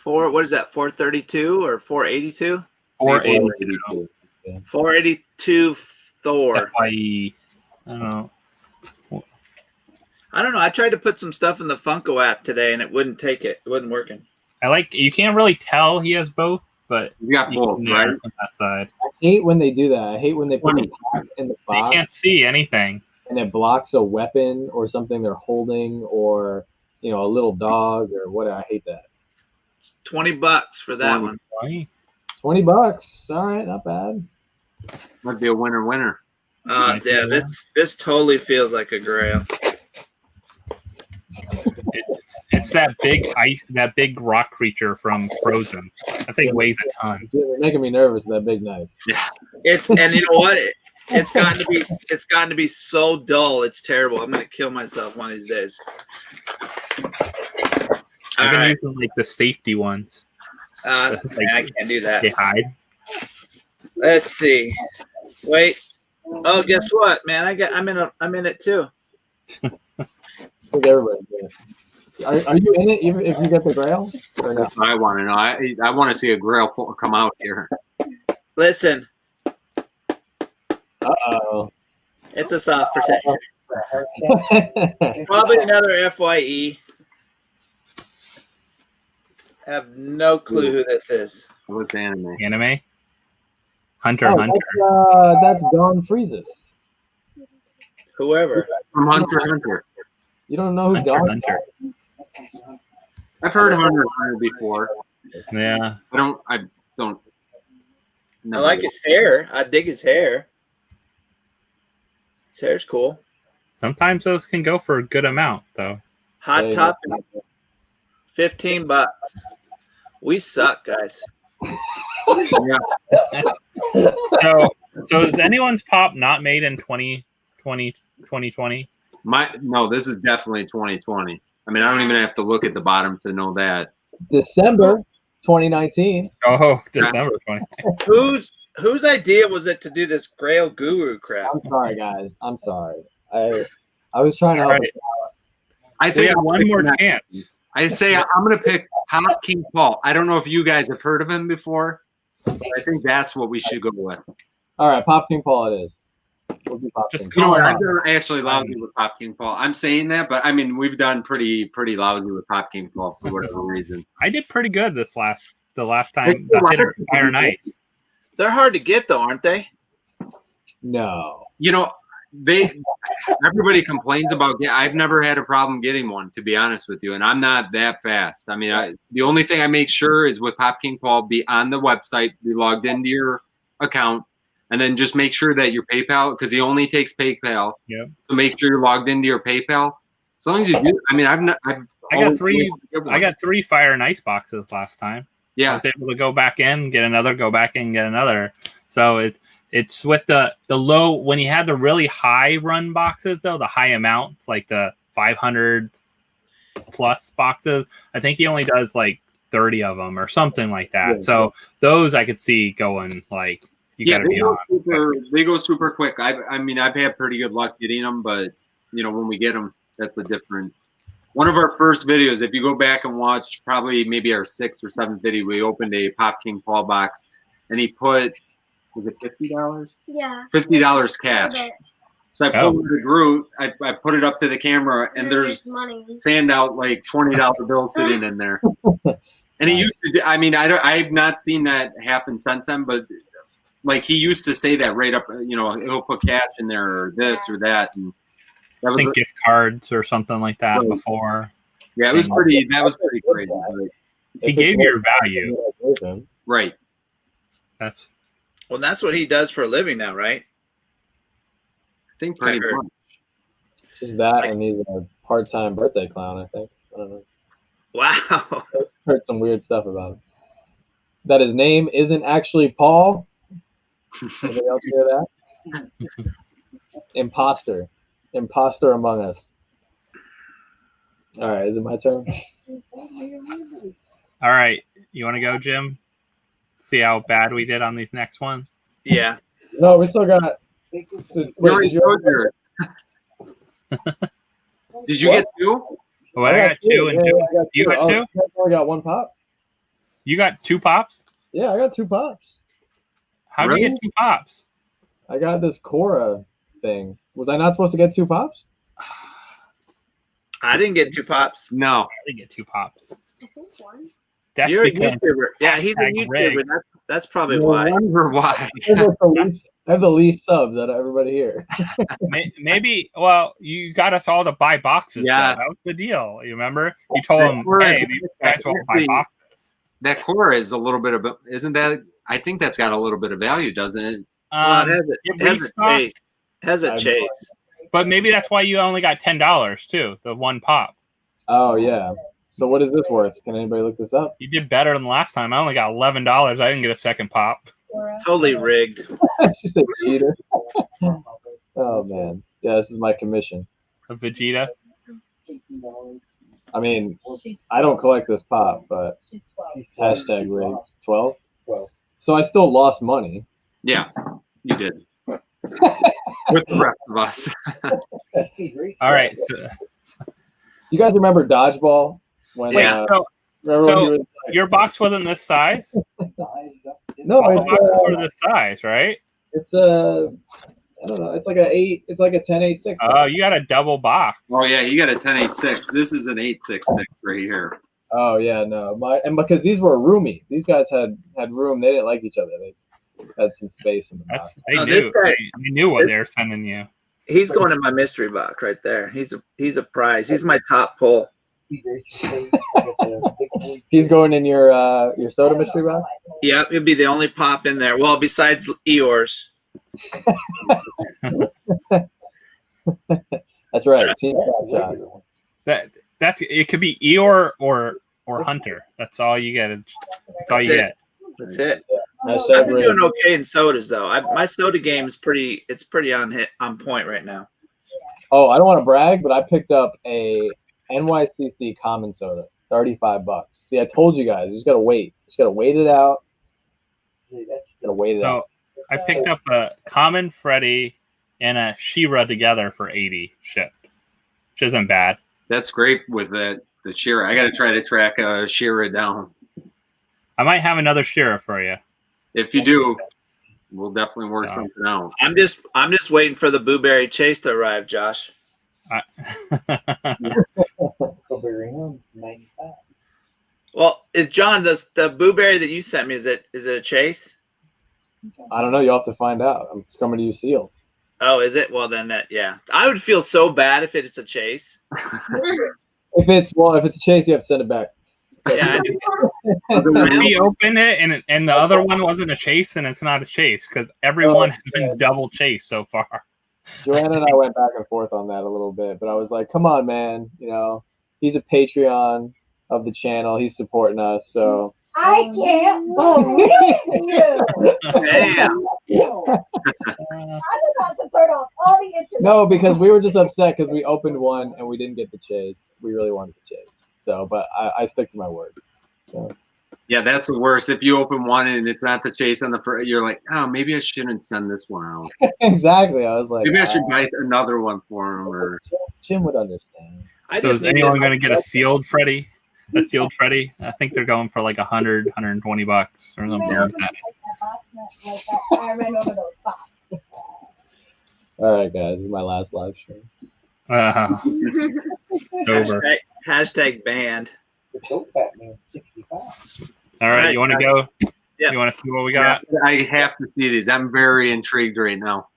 What is that? 432 or 482? 482. 482 Thor. FYE. I don't know. I don't know. I tried to put some stuff in the Funko app today and it wouldn't take it. It wasn't working. You can't really tell he has both, but He's got you both, can right? on that side. I hate when they do that. I hate when they put the pack in the You box can't see anything. and it blocks a weapon or something they're holding, or a little dog or whatever. I hate that. It's $20 for that one. Right? $20. All right, not bad. Might be a winner. Yeah, this totally feels like a Grail. It's that big rock creature from Frozen. That thing weighs a ton. You're making me nervous with that big knife. And you know what? It's gotten to be so dull. It's terrible. I'm gonna kill myself one of these days. I've been All right. using like the safety ones. Man, I can't do that. They hide. Let's see. Wait. Oh, guess what, man? I'm in it too. I think everybody's in it. Are you in it even if you get the Grail? Or no? That's what I want to know. I want to see a Grail come out here. Listen, Uh-oh. it's a soft protector. Probably another FYE. Have no clue who this is. What's anime? Anime. Hunter. That's Dawn Freezes. Whoever. From Hunter x Hunter. You don't know who Dawn Hunter. I've heard Hunter x Hunter before. Yeah. I don't. I like his hair. I dig his hair. His hair's cool. Sometimes those can go for a good amount, though. Hot Topic, $15. We suck, guys. Yeah. So is anyone's pop not made in 2020? No, this is definitely 2020. I mean, I don't even have to look at the bottom to know that. December 2019. Oh, December 20. Whose idea was it to do this Grail Guru crap? I'm sorry, guys. I'm sorry. I was trying to All help. right. I We think have one more chance. I say I'm going to pick Pop King Paul. I don't know if you guys have heard of him before, but I think that's what we should go with. All right, Pop King Paul it is. We'll do Pop Just King. You know what? Come I've on. done actually lousy with Pop King Paul. I'm saying that, but I mean, we've done pretty lousy with Pop King Paul for whatever reason. I did pretty good the last time. The hitter Fire and Ice. They're hard to get though, aren't they? No. You know, everybody complains about. I've never had a problem getting one, to be honest with you, and I'm not that fast. I mean, the only thing I make sure is with Pop King Paul, be on the website, be logged into your account, and then just make sure that your PayPal, because he only takes PayPal. Yep. So make sure you're logged into your PayPal. As long as you do, I mean, I got three Fire and Ice boxes last time. I Yeah, was able to go back in, get another, go back in, get another. So it's with the low, when he had the really high run boxes though, the high amounts, like the 500 plus boxes, I think he only does like 30 of them or something like that. Yeah. So those I could see going like, You Yeah, got to be on. they go super quick. I mean, I've had pretty good luck getting them, but when we get them, that's a different. One of our first videos, if you go back and watch, probably maybe our 6th or 7th video, we opened a Pop King Paul box, and he put, was it $50? Yeah. $50 cash. So I pulled the group, I put it up to the camera, and there's money. fanned out like $20 bills sitting in there. And he used to. I mean, I've not seen that happen since then, but like he used to say that right up. He'll put cash in there or this or that, and that I think gift cards or something like that before. Yeah, it was pretty. That was pretty crazy. He gave you your value, right? That's what he does for a living now, right? I think pretty much. Just that, and he's a part-time birthday clown. I think. I don't know. Wow. Heard some weird stuff about him. That his name isn't actually Paul. Anybody else hear that? Imposter among us. All right, is it my turn? All right, you want to go, Jim? See how bad we did on these next ones? Yeah. No, we still got. Wait, did you get 2? Oh, I got 2 and 2. You got 2? I only got 1 pop. You got 2 pops? Yeah, I got 2 pops. How'd you get 2 pops? I got this Cora thing. Was I not supposed to get 2 pops? I didn't get 2 pops. No, I didn't get 2 pops. I think 1. That's You're because a YouTuber. Yeah, he's a YouTuber. That's probably why. I wonder why. I have the least subs out of everybody here. Maybe. Well, you got us all to buy boxes. Yeah, that was the deal. You remember? You told them, "Hey, these guys won't buy boxes." That Cora is a little bit of. Isn't that? I think that's got a little bit of value, doesn't it? Well, it has a chase. But maybe that's why you only got $10 too. The 1 pop. Oh yeah. So what is this worth? Can anybody look this up? You did better than last time. I only got $11. I didn't get a second pop. Totally rigged. She's a cheater. Oh man. Yeah, this is my commission. A Vegeta. I mean, I don't collect this pop, but hashtag rigged. 12? So I still lost money. Yeah, you did. With the rest of us. All right. So, you guys remember Dodgeball? When, so your box wasn't this size? No, it's this size, right? It's a, I don't know. It's like a 8. It's like a 10.86. Oh, you got a double box. Oh yeah, you got a 10.86. This is an 8.66 right here. Oh yeah, no. And because these were roomy. These guys had room. They didn't like each other. They had some space in the box. They knew what they were sending you. He's going in my mystery box right there. He's a prize. He's my top pull. He's going in your soda mystery box? Yep, it'd be the only pop in there. Well, besides Eeyore's. That's right. Team Slapshot. That's it. Could be Eeyore or Hunter. That's all you get. That's all you get. That's it. Yeah. I've been doing okay in sodas though. My soda game is pretty on point right now. Oh, I don't want to brag, but I picked up a NYCC common soda, $35. See, I told you guys, you just gotta wait. Just gotta wait it out. Gotta wait it out. I picked up a common Freddy and a She-Ra together for $80 shipped, which isn't bad. That's great with the She-Ra. I got to try to track She-Ra down. I might have another She-Ra for you. If you do, we'll definitely work something out. I'm just waiting for the Blueberry Chase to arrive, Josh. Well, is John the Blueberry that you sent me? Is it a chase? I don't know. You'll have to find out. It's coming to you sealed. Oh, is it? Well, then yeah. I would feel so bad if it's a chase. If it's a chase, you have to send it back. Yeah. If we open it and the other one wasn't a chase, then it's not a chase because everyone has been double chased so far. Joanna and I went back and forth on that a little bit, but I was like, come on, man. He's a Patreon of the channel. He's supporting us, so. I can't believe you. Damn. I'm about to turn off all the internet. No, because we were just upset because we opened one and we didn't get the chase. We really wanted the chase. So, but I stick to my word. So. Yeah, that's the worst. If you open one and it's not the chase on the first, you're like, oh, maybe I shouldn't send this one out. Exactly. I was like, Maybe I should buy another one for him. Or Jim would understand. I So just is need anyone to- going to get a sealed Freddy? A sealed Freddy? I think they're going for like $100, $120 or something like that. I ran over those boxes. All right, guys, this is my last live stream. It's over. hashtag banned. All right, you want to go? Yeah. You want to see what we got? I have to see these. I'm very intrigued right now.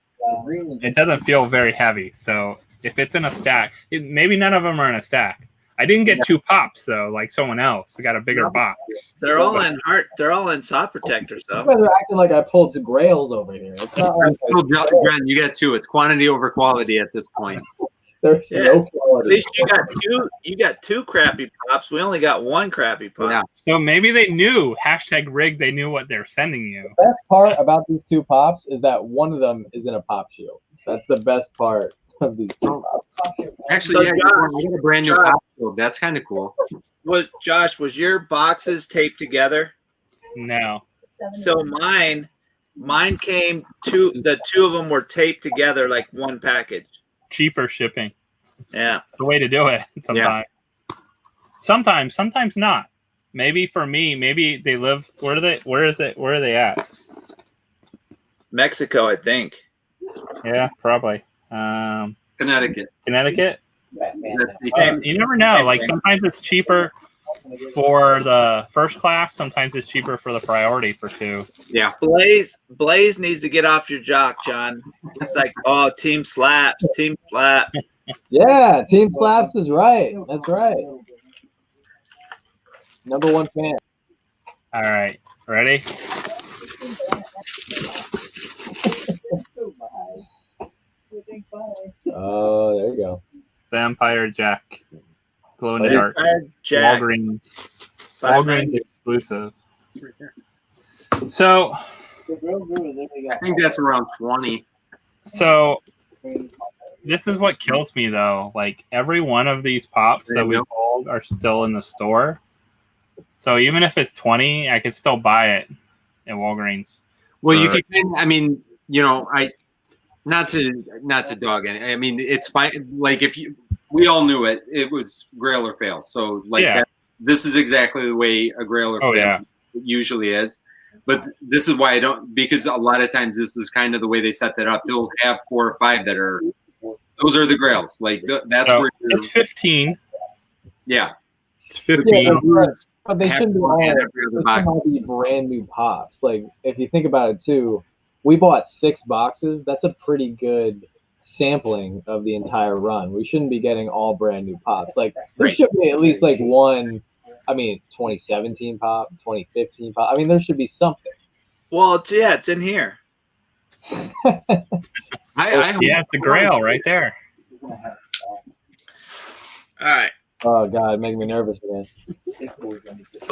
It doesn't feel very heavy, so if it's in a stack, maybe none of them are in a stack. I didn't get 2 pops though, like someone else. I got a bigger box. They're all in heart. They're all in soft protectors You though. guys are acting like I pulled grails over here. It's not like I'm still John, you got 2. It's quantity over quality at this point. there's Yeah. no At quality. least you got 2. You got 2 crappy pops. We only got 1 crappy pop. Yeah. So maybe they knew #rig. They knew what they're sending you. The best part about these 2 pops is that one of them is in a pop shield. That's the best part of these 2 pops. Actually, So, yeah, I got a brand new Josh- pop shield. That's kind of cool. Was your boxes taped together? No. So mine came the 2 of them were taped together like one package. Cheaper shipping. Yeah. It's the way to do it sometimes. Sometimes not. Maybe for me, maybe they live where are they at? Mexico, I think. Yeah, probably. Connecticut. Connecticut? That's the- You never know. Like sometimes it's cheaper for the first class, sometimes it's cheaper for the priority for 2. yeah. Blaze needs to get off your jock, John. It's like, oh, team slaps. Yeah, Team Slaps is right. That's right. Number 1 fan. All right. Ready? Oh, there you go. Vampire Jack. Glow in the Hey. dark. Jack. Walgreens. $5.90. Walgreens exclusive. So I think that's around 20. So this is what kills me though. Like every one of these pops that we pulled are still in the store. So even if it's 20, I could still buy it at Walgreens. Well, you can. I mean, you know, not to dog any. I mean, it's fine. Like we all knew it. It was Grail or fail. So like Yeah. this is exactly the way a Grail or fail yeah. usually is. But this is why I don't, because a lot of times this is kind of the way they set that up. They'll have 4 or 5 that are, those are the Grails. Like that's So where it's 15. yeah. It's 15. Yeah, but they shouldn't be all, Every they other shouldn't box. all be brand new pops. Like if you think about it too, we bought 6 boxes. That's a pretty good sampling of the entire run. We shouldn't be getting all brand new pops. Like there should be at least like one. I mean, 2017 pop, 2015 pop. I mean, there should be something. Well, it's in here. I Yeah, it's a Grail right there. All right. Oh God, making me nervous again.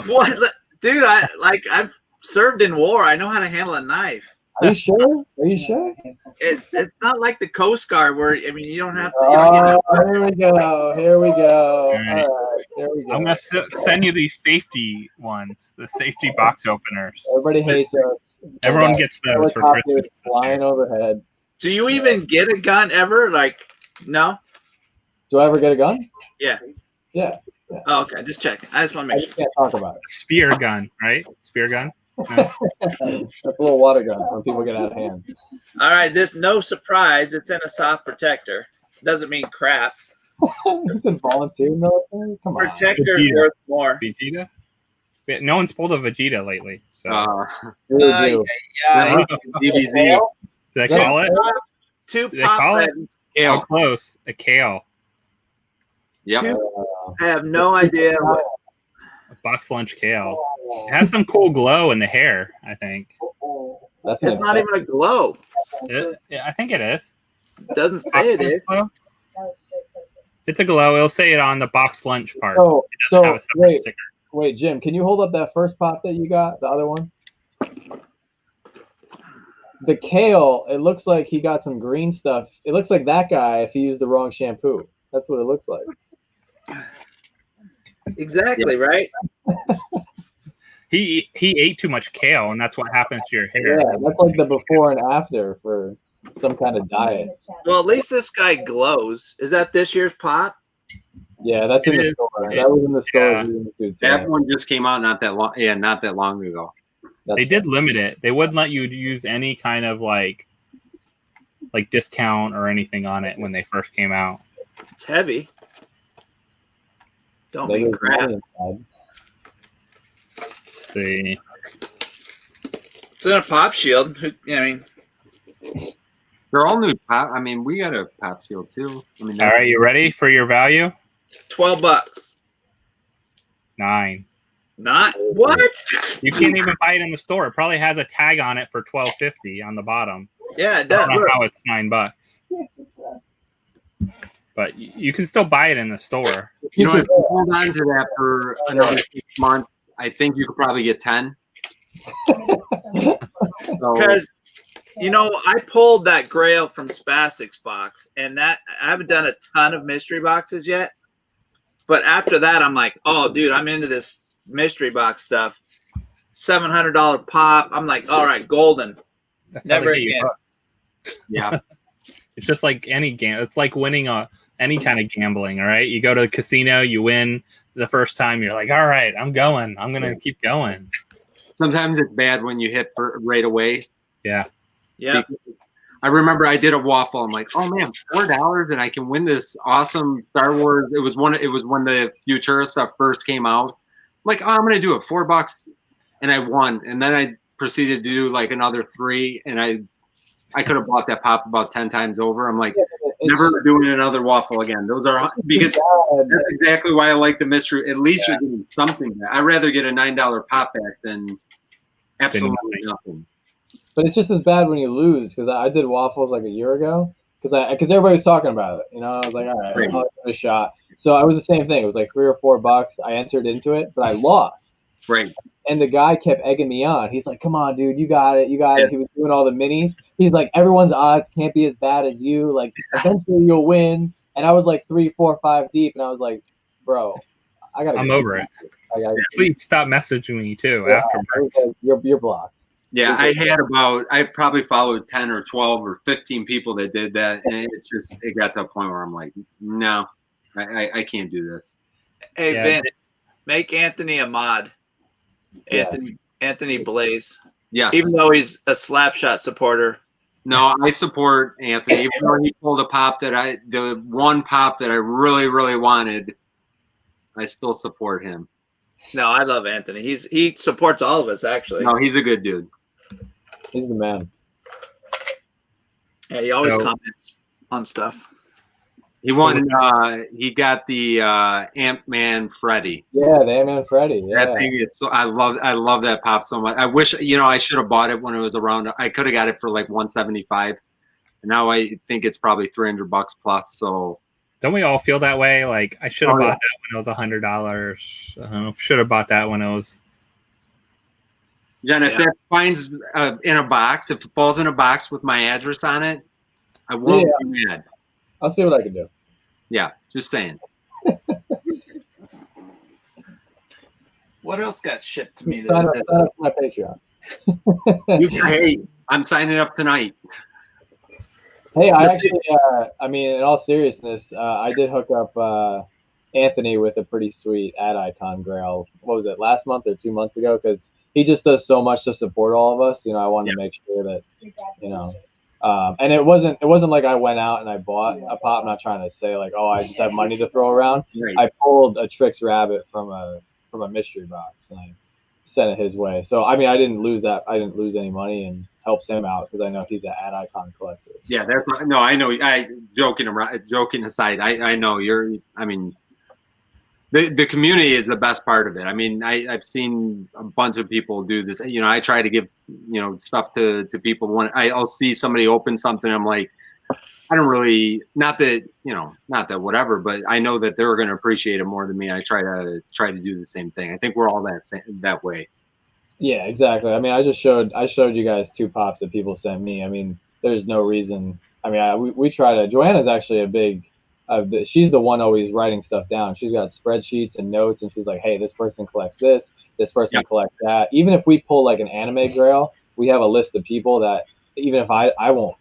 What, dude? I've served in war. I know how to handle a knife. Are you sure? Are you sure? It's not like the Coast Guard where I mean you don't have to. You don't Oh, here we go. Here we go. All right. right, here we go. I'm going to send you these safety ones, the safety box openers. Everybody hates us. Everyone gets those for Helicopters Christmas. this flying year. overhead. Do you even get a gun ever? Like, no? Do I ever get a gun? Yeah. Yeah. Oh, okay. Just checking. I just want to I make just sure. can't talk about it. Spear gun, right? Spear gun. That's a little water gun when people get out of hand. All right. This no surprise. It's in a soft protector. Doesn't mean crap. He's been volunteer military. Come on. Protector is Vegeta. worth more. Vegeta? No one's pulled a Vegeta lately. So Really do. Yeah. DBZ. did I call it? Two They call pop it? red. Oh, close. A kale. Yep. I have no idea what. A box lunch kale. It has some cool glow in the hair, I think. That's It's not even a glow. Yeah, I think it is. It doesn't say it is. Glow? It's a glow. It'll say it on the box lunch part. So, It doesn't have so a separate wait, sticker. wait, Jim, can you hold up that first pop that you got, the other one? The kale, it looks like he got some green stuff. It looks like that guy if he used the wrong shampoo. That's what it looks like. Exactly, right? He ate too much kale, and that's what happens to your hair. Yeah, that's like the before and after for some kind of diet. Well, at least this guy glows. Is that this year's pop? Yeah, that's in It the is. store. That was in the store. Yeah. That one just came out not that long. Yeah, not that long ago. They did limit it. They wouldn't let you use any kind of like discount or anything on it when they first came out. It's heavy. Don't mean crap. See, It's in a pop shield. I mean, They're all new pop. I mean, we got a pop shield too. I mean, all right, you ready for your value? $12. 9. Not what? You can't even buy it in the store. It probably has a tag on it for $12.50 on the bottom. Yeah, it I does. don't know how it's $9. But you can still buy it in the store. you know, if you hold on to that for another 6 months, I think you could probably get 10. So, Because I pulled that Grail from Spastic's box, and that I haven't done a ton of mystery boxes yet. But after that, I'm like, oh, dude, I'm into this mystery box stuff. $700 pop. I'm like, all right, golden. That's how they Never get you again. hooked. yeah. It's just like any game. It's like winning any kind of gambling, all right? You go to the casino, you win the first time, you're like, all right, I'm going. I'm going to keep going. Sometimes it's bad when you hit right away. Yeah. Yeah. I remember I did a waffle. I'm like, oh man, $4 and I can win this awesome Star Wars. It was when the Futura stuff first came out. I'm like, oh, I'm gonna do it, $4, and I won. And then I proceeded to do like another 3, and I could have bought that pop about 10 times over. I'm like, never doing another waffle again. Those are because that's exactly why I like the mystery. At least you're getting something back. I'd rather get a $9 pop back than absolutely nothing. But it's just as bad when you lose, because I did waffles like a year ago because everybody was talking about it. I was like, all right, I'll give it a shot. So it was the same thing. It was like $3 or $4. I entered into it, but I lost. Right. And the guy kept egging me on. He's like, come on, dude, you got it. You got it. He was doing all the minis. He's like, everyone's odds can't be as bad as you. Like, eventually you'll win. And I was like 3, 4, 5 deep. And I was like, bro, I'm over it. Please stop messaging me too afterwards. Like, you're blocked. Yeah, I probably followed 10 or 12 or 15 people that did that. And it got to a point where I'm like, no, I can't do this. Hey, Vin, make Anthony a mod. Yeah. Anthony Blaze. Yes. Even though he's a Slapshot supporter. No, I support Anthony. Even though he pulled a pop the one pop that I really, really wanted, I still support him. No, I love Anthony. He supports all of us, actually. No, he's a good dude. He's the man. Yeah, he always comments on stuff. He won. He got the Ant-Man Freddy. Yeah, the Ant-Man Freddy. Yeah. That thing is so. I love that pop so much. I wish I should have bought it when it was around. I could have got it for like $175, and now I think it's probably $300 plus. So don't we all feel that way? Like I should have bought that when it was $100. Should have bought that when it was. Jen, if that finds in a box, if it falls in a box with my address on it, I won't be mad. I'll see what I can do. Yeah, just saying. What else got shipped to me? Sign up for my Patreon. Hey, I'm signing up tonight. Hey, I actually, in all seriousness, I did hook up Anthony with a pretty sweet ad icon grail. What was it, last month or 2 months ago? Because he just does so much to support all of us. I wanted to make sure that, and it wasn't like I went out and I bought a pop. I'm not trying to say like, oh, I just have money to throw around. Right. I pulled a Trix Rabbit from a mystery box and I sent it his way. So I didn't lose that. I didn't lose any money and helps him out because I know he's an ad icon collector. Yeah, I know. Joking aside, I know you're. The community is the best part of it. I've seen a bunch of people do this. I try to give stuff to people when I'll see somebody open something. I'm like, I don't really, not that whatever, but I know that they're going to appreciate it more than me. I try to do the same thing. I think we're all that way. Yeah, exactly. I showed you guys 2 pops that people sent me. There's no reason. We try to. Joanna's actually a big. She's the one always writing stuff down. She's got spreadsheets and notes, and she's like, "Hey, this person collects this. This person Yep. collects that. Even if we pull like an anime grail, we have a list of people that even if I won't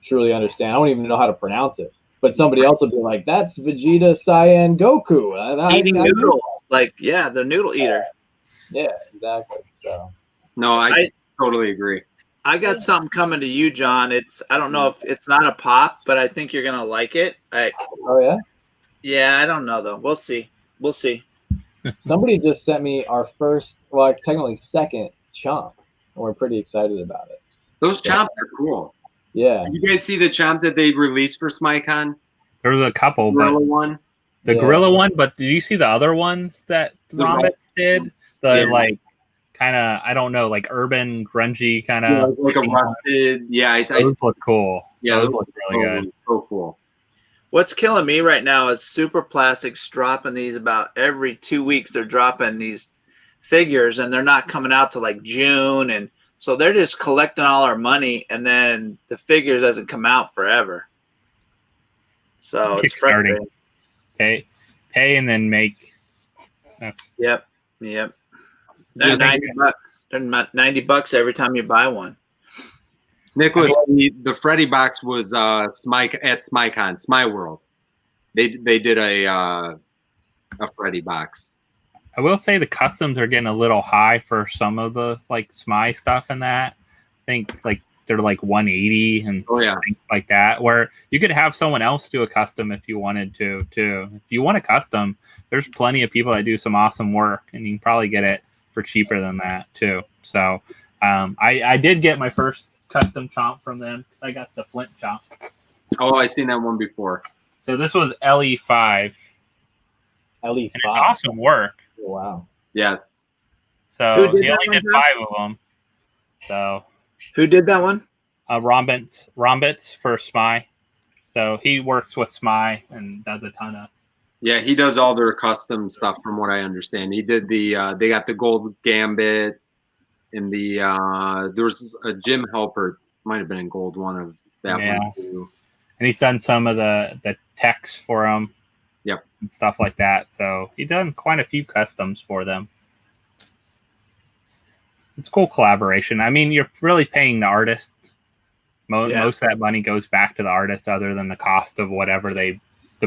truly understand, I won't even know how to pronounce it. But somebody else will be like, "That's Vegeta, Saiyan, Goku." Eating noodles, like the noodle eater. Yeah, exactly. So No, I totally agree. I got something coming to you, John. I don't know if it's not a pop, but I think you're gonna like it. oh yeah. Yeah, I don't know though. We'll see. We'll see. Somebody just sent me our first, well, technically second chomp, and we're pretty excited about it. Those chomps are cool. Yeah. Did you guys see the chomp that they released for SmyCon? There was a couple, but Gorilla one. the Yeah. gorilla one. But did you see the other ones that The Rhombus did? The Yeah. like kind of, I don't know, like urban grungy kind Yeah, of. like a rusted. Yeah, Those look cool. yeah, those look really good. So cool. What's killing me right now is Super Plastics dropping these about every 2 weeks. They're dropping these figures, and they're not coming out to like June, and so they're just collecting all our money, and then the figure doesn't come out forever. So it's Kickstarting. frustrating. Pay and then make. Yep. They're Just- $90. They're $90 every time you buy one. Nicholas, the Freddy box was at SmyCon, Smy World. They did a Freddy box. I will say the customs are getting a little high for some of the like Smy stuff and that. I think like they're like 180 and things like that, where you could have someone else do a custom if you wanted to too. If you want a custom, there's plenty of people that do some awesome work, and you can probably get it for cheaper than that too. So I did get my first custom chomp from them. I got the Flint chomp. Oh, I seen that one before. So this was LE5. LE5. And it's awesome work. Oh, wow. Yeah. So Who did he that only one, did 5 of them. So Who did that one? Rombitz for Smy. So he works with Smy and does a ton of. Yeah, he does all their custom stuff from what I understand. He did they got the gold gambit and there was a Jim Helper, might have been in gold one of that one too. And he's done some of the text for them. Yep. And stuff like that. So he's done quite a few customs for them. It's cool collaboration. I mean, you're really paying the artist. Most of that money goes back to the artist, other than the cost of whatever the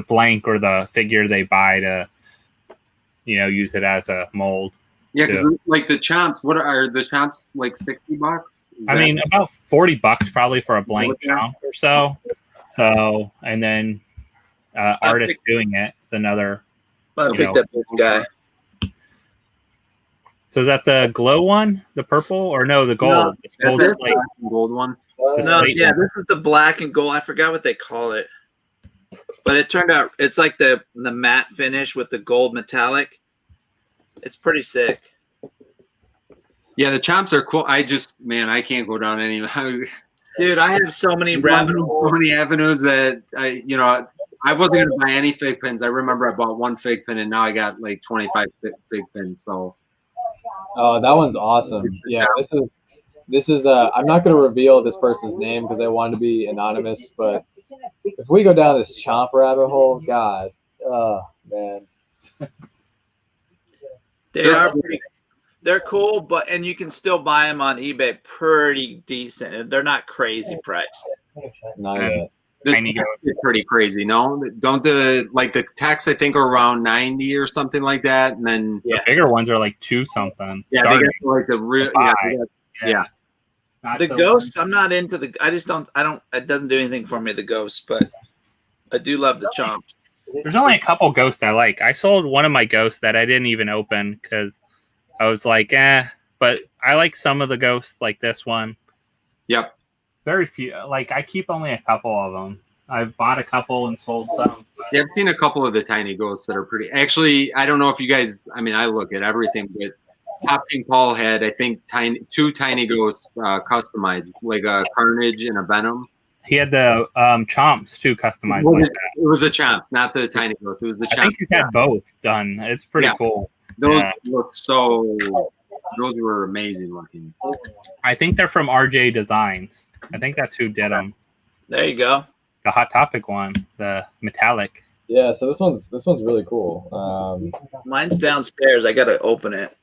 blank or the figure they buy to, use it as a mold. Yeah, because like the chomps, what are the chomps like $60? I mean, about $40 probably for a blank chomp or so. So, and then artist doing it is another. I picked up this guy. So is that the glow one, the purple, or no, the gold? No, Gold slate. Gold one. No, yeah, this is the black and gold. I forgot what they call it, but it turned out it's like the matte finish with the gold metallic. It's pretty sick. Yeah, the chomps are cool. I can't go down any. Dude, I have so many rabbit holes. So many avenues that I wasn't gonna buy any fig pins. I remember I bought one fig pin, and now I got like 25 fig pins. So. Oh, that one's awesome. Yeah, this is. I'm not gonna reveal this person's name because I want to be anonymous. But if we go down this chomp rabbit hole, God, oh man. They're cool, and you can still buy them on eBay pretty decent. They're not crazy priced. Not yet. Tiny It's pretty crazy, no? Don't the tax I think are around 90 or something like that, and then the bigger ones are like 2 something. Yeah, they got like the real. Yeah. The ghosts, I'm not into the. I just don't. I don't. It doesn't do anything for me. The ghosts, but I do love the chomps. There's only a couple ghosts I like. I sold one of my ghosts that I didn't even open because I was like, but I like some of the ghosts, like this one. Yep. Very few. Like I keep only a couple of them. I've bought a couple and sold some. Yeah, I've seen a couple of the tiny ghosts that are pretty. Actually, I don't know if you guys. I mean, I look at everything, but Pop King Paul had, I think, two tiny ghosts customized, like a Carnage and a Venom. He had the chomps too customized. Well, like it that. was the chomps, not the tiny ghosts. It was the chomps. I think he's had both done. It's pretty cool. Those look so. Those were amazing looking. I think they're from RJ Designs. I think that's who did them. There you go. The Hot Topic one, the metallic. Yeah, so this one's really cool. Mine's downstairs. I gotta open it.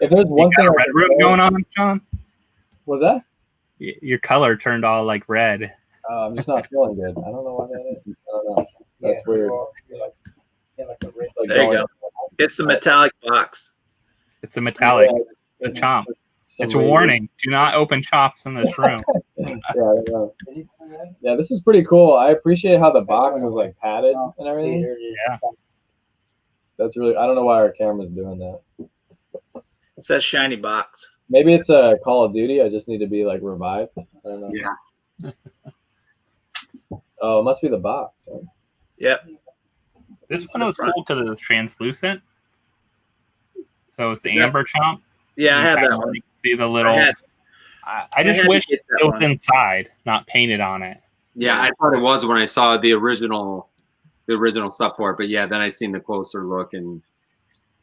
If there's one You got thing, a red room going on, Sean? was that? Your color turned all like red. I'm just not feeling good. I don't know why that is. I don't know. That's weird. Like There you go. It's the metallic box. It's a metallic. Yeah, It's a chomp. some It's a weird- warning. Do not open chops in this room. Yeah, I don't know. Yeah, this is pretty cool. I appreciate how the box is like padded and everything. Yeah. That's really. I don't know why our camera's doing that. It says shiny box. Maybe it's a Call of Duty. I just need to be like revived. I don't know. Yeah. Oh, it must be the box. Right? Yep. This one was cool because it was translucent. So it's the Is that- amber chomp. Yeah, I You have kinda that one. You can see the little. I I just had to wish get it that was one. inside, not painted on it. Yeah, I thought it was when I saw the original stuff for it, but yeah, then I seen the closer look and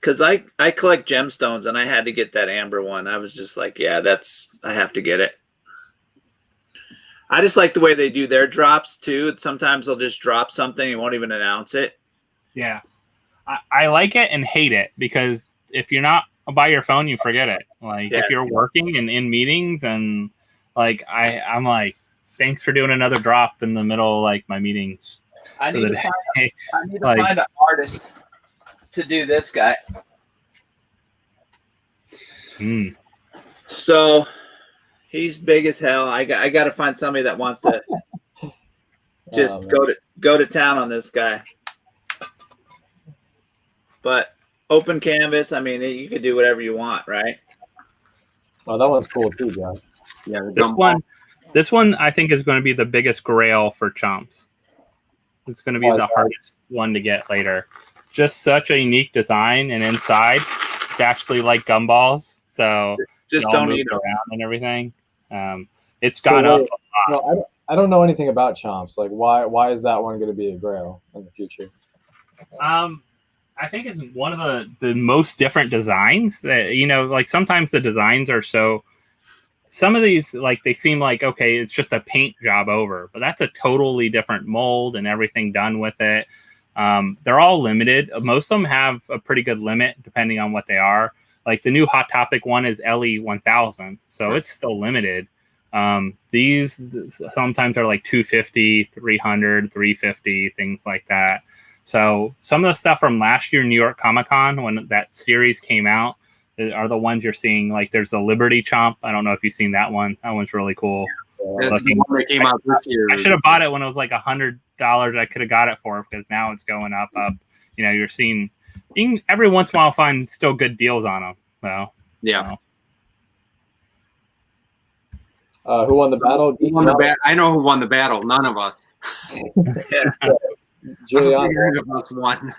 Because I collect gemstones and I had to get that amber one. I was just like, yeah, I have to get it. I just like the way they do their drops too. Sometimes they'll just drop something and won't even announce it. Yeah. I like it and hate it because if you're not by your phone, you forget it. Like Yeah. if you're working and in meetings and like I'm like, thanks for doing another drop in the middle of like my meetings. I need to find an artist to do this guy. Mm. So he's big as hell. I got to find somebody that wants to just go to town on this guy. But open canvas, I mean, you could do whatever you want, right? Oh, that one's cool too, John. yeah, This one I think is going to be the biggest grail for chomps. It's going to be the hardest one to get later. Just such a unique design, and inside it's actually like gumballs, so Just it all don't moves eat them. around and everything. It's gone up a lot. No, I don't know anything about chomps. Like, why is that one going to be a grail in the future? I think it's one of the most different designs that, like sometimes the designs are so, some of these, like they seem like, okay, it's just a paint job over, but that's a totally different mold and everything done with it. They're all limited. Most of them have a pretty good limit depending on what they are. Like the new Hot Topic one is LE 1000. So it's still limited. These sometimes are like 250, 300, 350, things like that. So some of the stuff from last year New York Comic Con when that series came out are the ones you're seeing. Like there's the Liberty Chomp. I don't know if you've seen that one. That one's really cool. that's the one that came out this year. I should have bought it when it was like $100. I could have got it for because now it's going up. You're seeing. You can every once in a while find still good deals on them. So Yeah. Who won the battle? Who won the I know who won the battle. None of us. Giuliano. None of us won.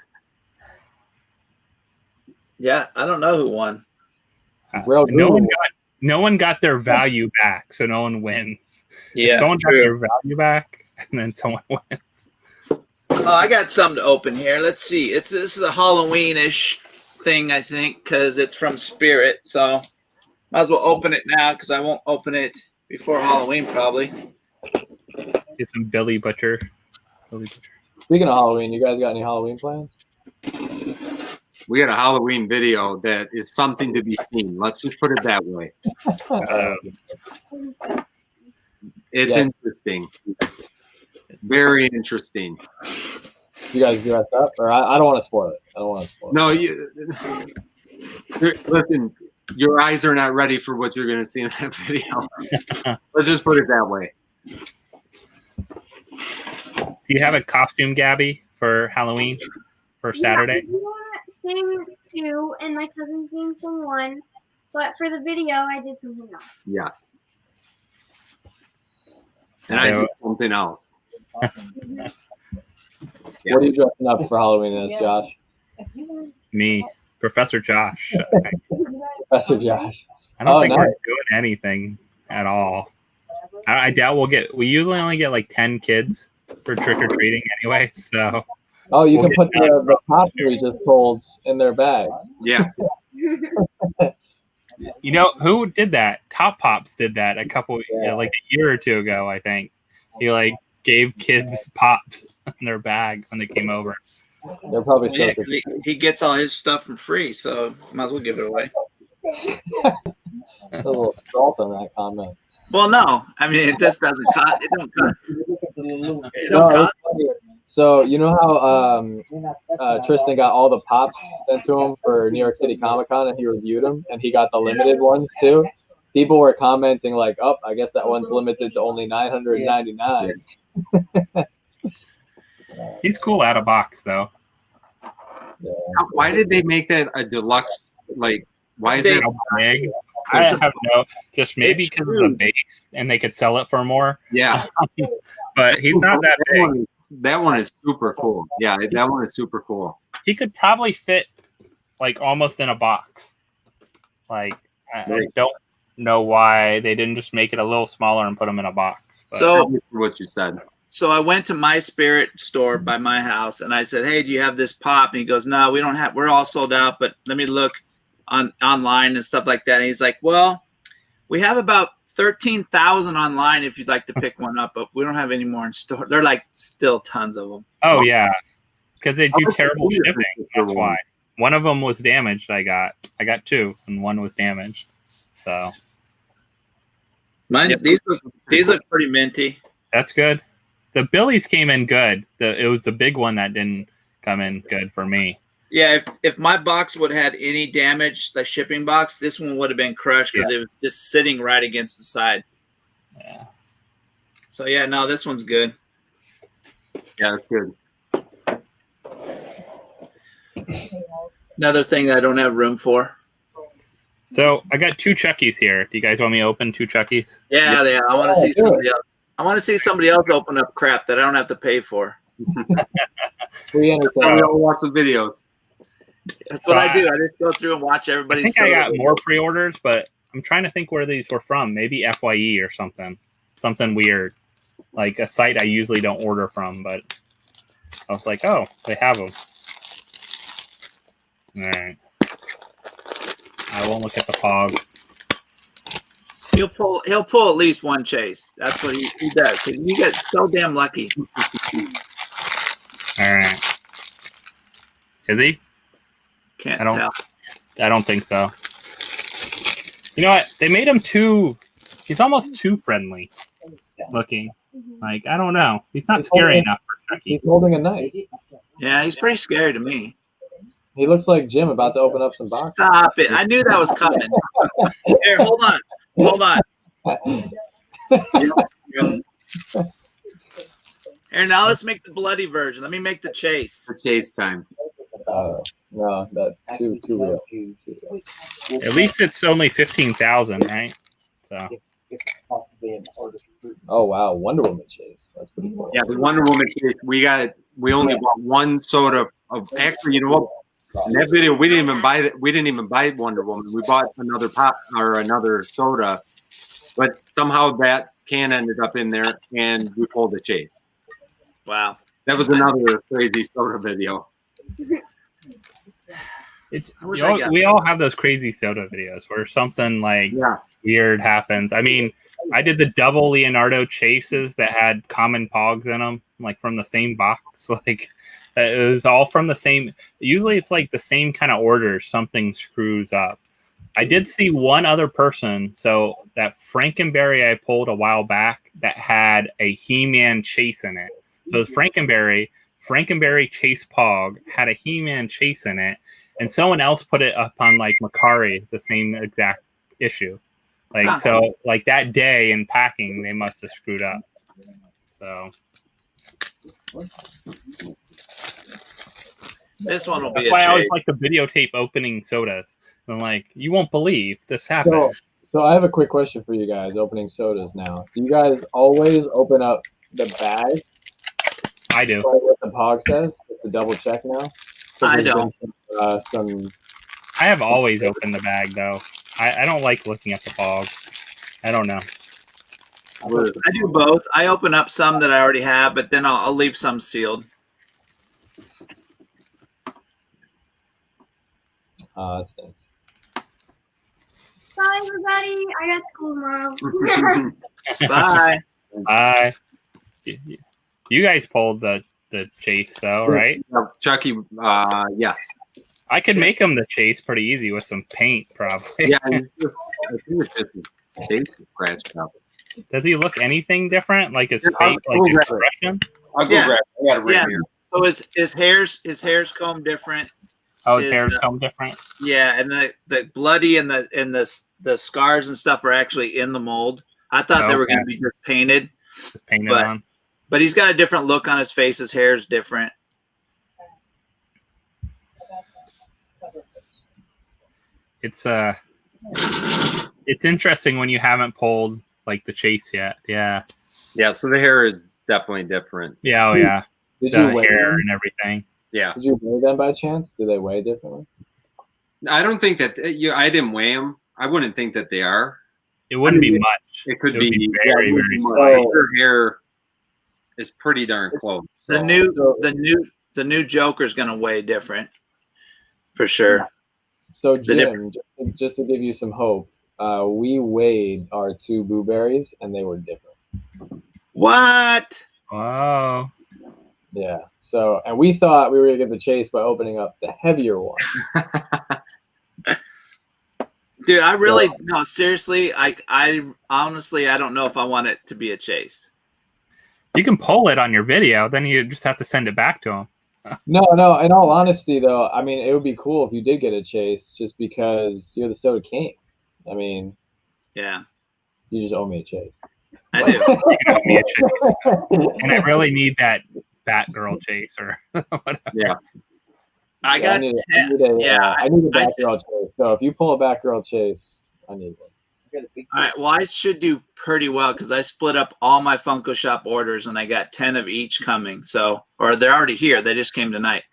Yeah, I don't know who won. Real no one got their value back, so no one wins. Yeah, If someone got their value back, and then someone wins. Oh, I got something to open here. Let's see. This is a Halloween-ish thing, I think, because it's from Spirit. So might as well open it now because I won't open it before Halloween probably. Get some Billy Butcher. Speaking of Halloween, you guys got any Halloween plans? We got a Halloween video that is something to be seen. Let's just put it that way. It's interesting. Very interesting. You guys dress up, or I don't want to spoil it. No, listen. Your eyes are not ready for what you're going to see in that video. Let's just put it that way. Do you have a costume, Gabby, for Halloween for Saturday? Yeah, I sing 2, and my cousin's being sing 1. But for the video, I did something else. Yes. And I did something else. What are you dressing up for Halloween as, Josh? Me, Professor Josh. Professor Josh. I don't think nice. we're doing anything at all. I doubt we usually only get like 10 kids for trick-or-treating anyway, so. Oh, you We'll can put the pops we just told in their bags. Yeah. You know who did that? Top Pops did that like a year or two ago, I think. He like gave kids pops in their bag when they came over. They're probably so Yeah, 'cause he gets all his stuff for free, so might as well give it away. A little salt on that comment. Well, no, I mean it just doesn't cost. It don't cost. It No, don't it's cost. funny. So you know how Tristan got all the pops sent to him for New York City Comic Con, and he reviewed them, and he got the limited ones too. People were commenting like, "Oh, I guess that one's limited to only 999." He's cool out of box though. Yeah. Why did they make that a deluxe? Like, why is They- that? How big? I have no, just maybe It's because of the huge. base and they could sell it for more. Yeah, But he's not that big. That one is super cool. Yeah, that one is super cool. He could probably fit like almost in a box. Like I Right. don't know why they didn't just make it a little smaller and put them in a box. But So What you said. So I went to My Spirit store by my house and I said, "Hey, do you have this pop?" And he goes, "No, we don't have. We're all sold out. But let me look online and stuff like that." And he's like, "Well, we have about 13,000 online if you'd like to pick one up, but we don't have any more in store." They're like still tons of them. oh yeah, because they do How much terrible is it shipping. for That's one? why. One of them was damaged. I got two, and one was damaged. So Mine, Yep. these look pretty minty. that's good. The Billies came in good. It was the big one that didn't come in good for me. Yeah, if my box would have had any damage, the shipping box, this one would have been crushed because it was just sitting right against the side. Yeah. So yeah, no, this one's good. Yeah, it's good. Another thing that I don't have room for. So I got two Chuckies here. Do you guys want me to open two Chuckies? Yeah, I want to see somebody else. I want to see somebody else open up crap that I don't have to pay for. We We understand. all watch the videos. That's what I do. I just go through and watch I everybody's. think I got more pre-orders, but I'm trying to think where these were from. Maybe FYE or something weird, like a site I usually don't order from. But I was like, oh, they have them. All right. I won't look at the Pog. He'll pull at least one chase. That's what he does. You get so damn lucky. All right. Is he? Can't I don't- tell. I don't think so. You know what? They made him too. He's almost too friendly looking. Like, I don't know. He's not scary enough for Chucky. He's holding a knife. Yeah, he's pretty scary to me. He looks like Jim about to open up some boxes. Stop it! I knew that was coming. Here, hold on. Here, now let's make the bloody version. Let me make the chase. For chase time. No, that too real. At least it's only 15,000, right? So Oh wow, Wonder Woman chase. That's pretty cool. Yeah, the Wonder Woman chase. We only bought one soda of. Actually, you know what? In that video, we didn't even buy that. We didn't even buy Wonder Woman. We bought another pop or another soda, but somehow that can ended up in there, and we pulled the chase. Wow. That was another crazy soda video. it's I wish I got we all have those crazy soda videos where something like Yeah, weird happens. I mean, I did the double Leonardo chases that had common pogs in them, like from the same box. Like it was all from the same. Usually, it's like the same kind of order. Something screws up. I did see one other person. So that Frankenberry I pulled a while back that had a He-Man chase in it. So it was Frankenberry chase pog had a He-Man chase in it, and someone else put it up on like Macari, the same exact issue. Like so, like that day in packing, they must have screwed up. So This one will be that's a why I always chase. like to videotape opening sodas. And like, you won't believe this happened. So I have a quick question for you guys. Opening sodas now. Do you guys always open up the bag? I do. Like what the pog says, just to double check now. I There's don't. been, some. I have always opened the bag though. I don't like looking at the pog. I don't know. I do both. I open up some that I already have, but then I'll leave some sealed. That stinks. Bye, everybody. I got school tomorrow. Bye. You guys pulled the chase though, right? Chucky. Yes. I could make him the chase pretty easy with some paint, probably. Yeah, I think it's just a basic scratch job. Does he look anything different? Like his Yeah, face, I'll like grab expression? I'll go grab it. I got it right here. So his hair's combed different. Oh, his hair's come different. Yeah, and the bloody and the scars and stuff are actually in the mold. I thought they were going to be just painted. Just painted on. But he's got a different look on his face. His hair is different. It's interesting when you haven't pulled like the chase yet. Yeah. Yeah, so the hair is definitely different. Yeah, oh yeah. Did The you weigh hair them? and everything. Yeah. Did you weigh them by chance? Do they weigh differently? I don't think that I didn't weigh them. I wouldn't think that they are. It wouldn't be much. It could It would be very, yeah, very small. slight. Her hair is pretty darn close. So. The new Joker's going to weigh different, for sure. So Jim, just to give you some hope, we weighed our 2 blueberries and they were different. What? Wow. Yeah. So, and we thought we were gonna get the chase by opening up the heavier one. Dude, I really no, seriously. I honestly, I don't know if I want it to be a chase. You can pull it on your video, then you just have to send it back to him. No. In all honesty, though, I mean, it would be cool if you did get a chase, just because you're the soda king. I mean, yeah, you just owe me a chase. I do. You can owe me a chase. And I really need that Batgirl chase or whatever. Yeah. I got. I need a Batgirl chase. So if you pull a Batgirl chase, I need one. All right. Well, I should do pretty well because I split up all my Funko Shop orders and I got 10 of each coming. So, or they're already here. They just came tonight.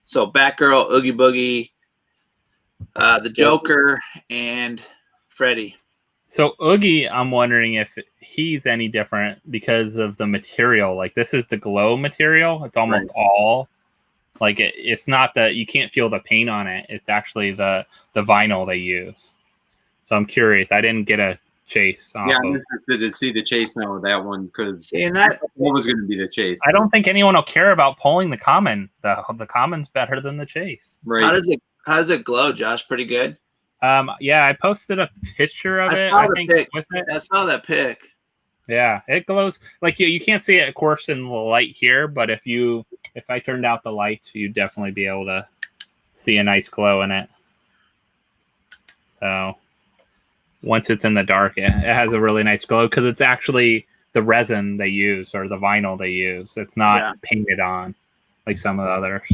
So Batgirl, Oogie Boogie, the Joker, and Freddy. So Oogie, I'm wondering if he's any different because of the material. Like this is the glow material. It's almost all like it's not that you can't feel the paint on it. It's actually the vinyl they use. So I'm curious. I didn't get a chase. Yeah, I'm interested to see the chase now with that one because what was going to be the chase? I don't think anyone will care about pulling the common. The common's better than the chase. Right. How does it glow, Josh? Pretty good. Yeah, I posted a picture of it. I think with it. I saw that pic. Yeah, it glows like you can't see it, of course, in the light here. But if I turned out the lights, you'd definitely be able to see a nice glow in it. So once it's in the dark, it has a really nice glow because it's actually the resin they use or the vinyl they use. It's not painted on like some of the others.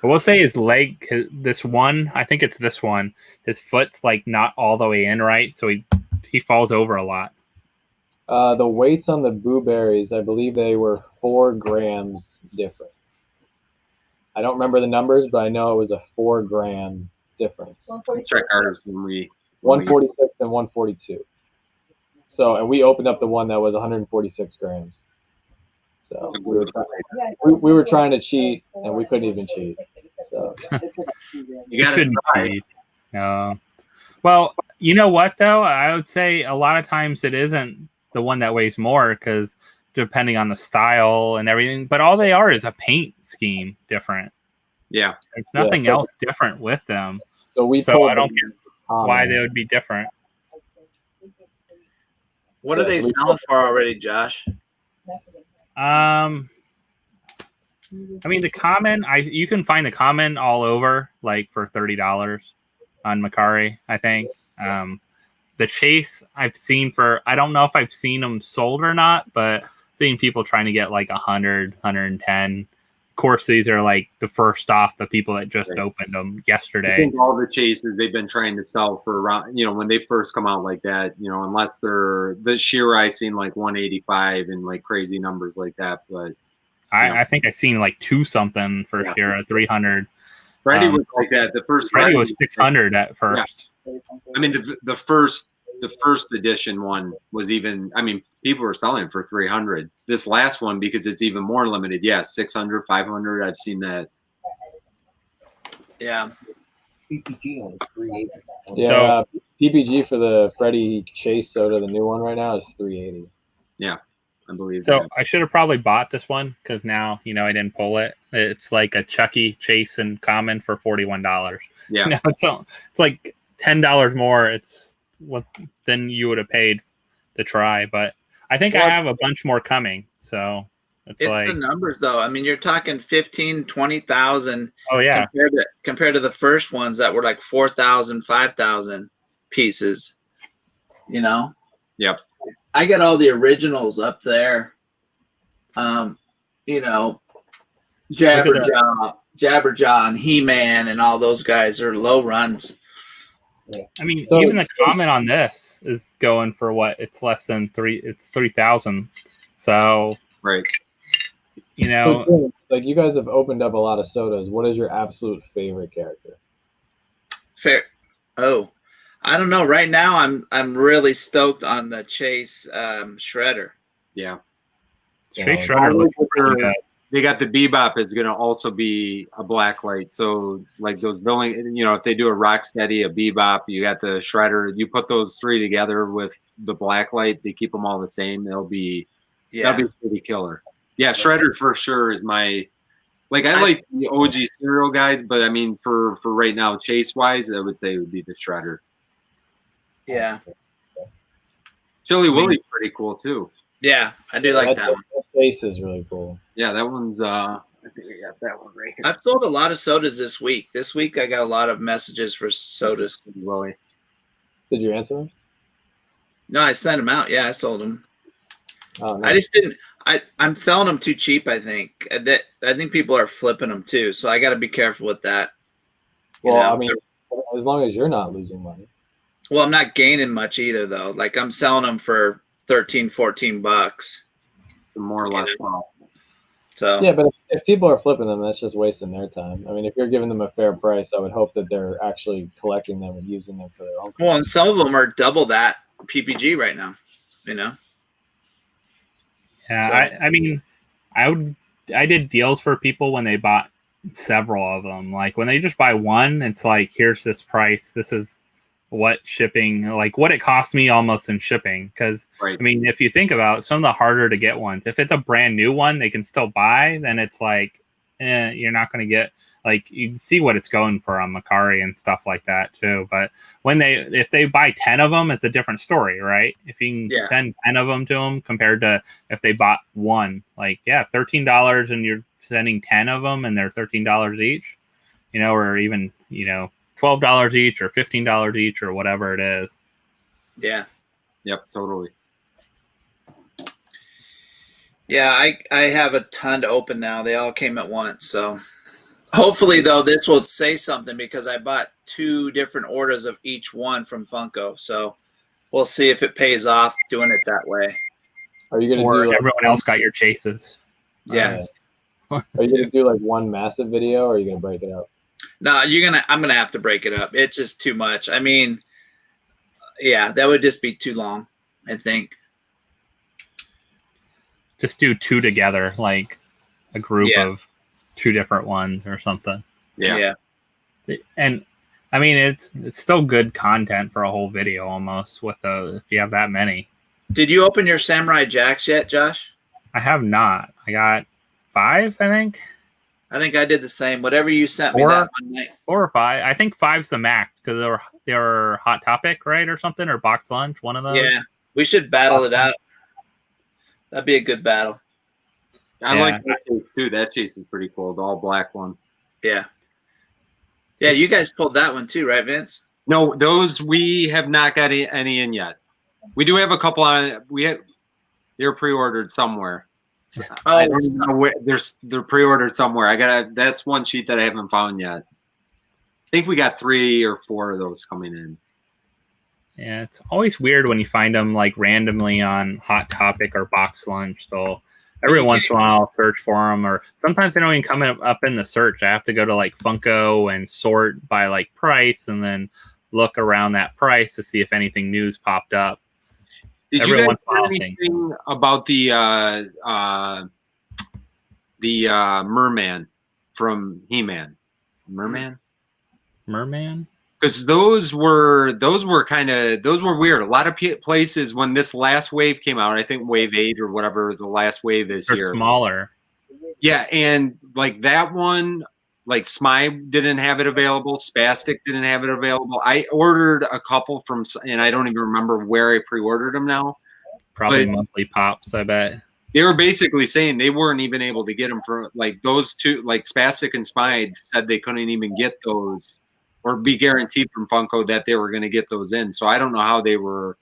So we'll say his leg, this one, I think it's this one, his foot's like not all the way in right, so he falls over a lot. The weights on the blueberries, I believe they were 4 grams different. I don't remember the numbers, but I know it was a 4 gram difference. Check ours when we 146 and 142. So, and we opened up the one that was 146 grams. So we were trying to cheat, and we couldn't even cheat. So you shouldn't cheat. No. Well, you know what though? I would say a lot of times it isn't the one that weighs more because depending on the style and everything. But all they are is a paint scheme different. Yeah. There's nothing else different with them. So I don't get why they would be different. What are they selling for already, Josh? I mean the common. You can find the common all over, like for $30 on Mercari, I think. The chase I've seen for, I don't know if I've seen them sold or not, but I've seen people trying to get like 100, 110. Of course, these are like the first off the people that just opened them yesterday. I think all the chases they've been trying to sell for around, when they first come out like that, unless they're the sheer I seen like 185 and like crazy numbers like that. But I think I seen like 2 something for Shira, 300. Freddy was like that. The first Freddy was 600 at first. Yeah. I mean, the first edition one was even. I mean, people were selling it for 300. This last one, because it's even more limited, 600, 500. I've seen that. Yeah. PPG for the Freddy Chase soda, the new one right now is $380. Yeah. I believe. So I should have probably bought this one because now I didn't pull it. It's like a Chucky Chase and Common for $41. Yeah. It's like $10 more. It's what than you would have paid to try. But I think I have a bunch more coming. So it's like the numbers though. I mean, you're talking 15, 20,000. Oh yeah. Compared to the first ones that were like 4,000, 5,000 pieces. Yep. I got all the originals up there. Jabberjaw and He-Man and all those guys are low runs. I mean, even the comment on this is going for what? It's less than it's 3,000. So right. Like you guys have opened up a lot of sodas. What is your absolute favorite character? I don't know. Right now, I'm really stoked on the Chase Shredder. Yeah. Chase Shredder looks pretty good. They got the Bebop is going to also be a black light. So like those billing, if they do a Rocksteady, a Bebop, you got the Shredder. You put those three together with the black light. They keep them all the same. That'll be pretty killer. Yeah, Shredder for sure is my. Like I like the OG cereal guys, but I mean for right now, Chase wise, I would say it would be the Shredder. Yeah. Chili Willie's pretty cool too. Yeah, I do like that one. That face is really cool. Yeah, that one's I think I got that one right here. I've sold a lot of sodas this week. This week I got a lot of messages for sodas. Willie. Did you answer them? No, I sent them out. Yeah, I sold them. Oh, nice. I just didn't. I'm selling them too cheap. I think I think people are flipping them too. So I got to be careful with that. Well, I mean, as long as you're not losing money. Well, I'm not gaining much either, though. Like I'm selling them for $13, $14. So more or less. So yeah, but if people are flipping them, that's just wasting their time. I mean, if you're giving them a fair price, I would hope that they're actually collecting them and using them for their own. Well, and some of them are double that PPG right now. Yeah, So, I mean, I did deals for people when they bought several of them. Like when they just buy one, it's like, here's this price. This is what shipping, like what it cost me almost in shipping. Because right. I mean, if you think about it, some of the harder to get ones, if it's a brand new one, they can still buy. Then it's like, you're not going to get like you see what it's going for on Macari and stuff like that too. But if they buy 10 of them, it's a different story, right? If you can send 10 of them to them compared to if they bought one, like $13 and you're sending 10 of them and they're $13 each, or even $12 each or $15 each or whatever it is. Yeah. Yep. Totally. Yeah, I have a ton to open now. They all came at once, so. Hopefully, though, this will say something because I bought 2 different orders of each one from Funko. So we'll see if it pays off doing it that way. Are you going to or do everyone else got your chases? Yeah. Are you going to do like one massive video or are you going to break it up? No, I'm going to have to break it up. It's just too much. I mean, yeah, that would just be too long, I think. Just do 2 together, like a group of 2 different ones or something. Yeah. And I mean, it's still good content for a whole video almost with if you have that many. Did you open your Samurai Jacks yet, Josh? I have not. I got 5, I think. I think I did the same. Whatever you sent me that one night. 4 or 5. I think 5's the max because they were Hot Topic, right, or something, or Box Lunch, one of those. Yeah, we should battle it out. That'd be a good battle. I like that chase too. That chase is pretty cool. The all black one. Yeah. Yeah, you guys pulled that one too, right, Vince? No, those we have not got any in yet. We do have a couple on. They're pre-ordered somewhere. I don't know where they're pre-ordered somewhere. That's one sheet that I haven't found yet. I think we got 3 or 4 of those coming in. Yeah, it's always weird when you find them like randomly on Hot Topic or Box Lunch. So every once in a while I'll search for them, or sometimes they don't even come up in the search. I have to go to like Funko and sort by like price and then look around that price to see if anything new's popped up. Did you guys hear anything about the merman from He-Man? Merman? because those were weird. A lot of places when this last wave came out, I think wave 8 or whatever the last wave is They're here. smaller. Yeah, and like that one, like Smybe didn't have it available. Spastic didn't have it available. I ordered a couple from, and I don't even remember where I pre-ordered them now. Probably But monthly pops, I bet. they were basically saying they weren't even able to get them for like those two, like Spastic and Smybe said they couldn't even get those or be guaranteed from Funko that they were going to get those in. So I don't know how they were,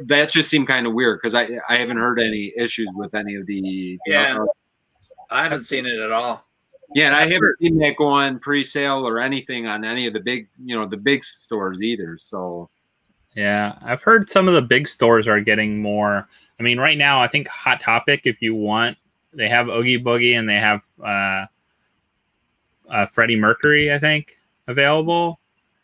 that just seemed kind of weird because I haven't heard any issues with any of the. Yeah. I haven't seen it at all. Yeah, and I haven't seen that go on pre-sale or anything on any of the big, the big stores either. So. Yeah, I've heard some of the big stores are getting more. I mean, right now, I think Hot Topic, if you want, they have Oogie Boogie and they have Freddie Mercury, I think, available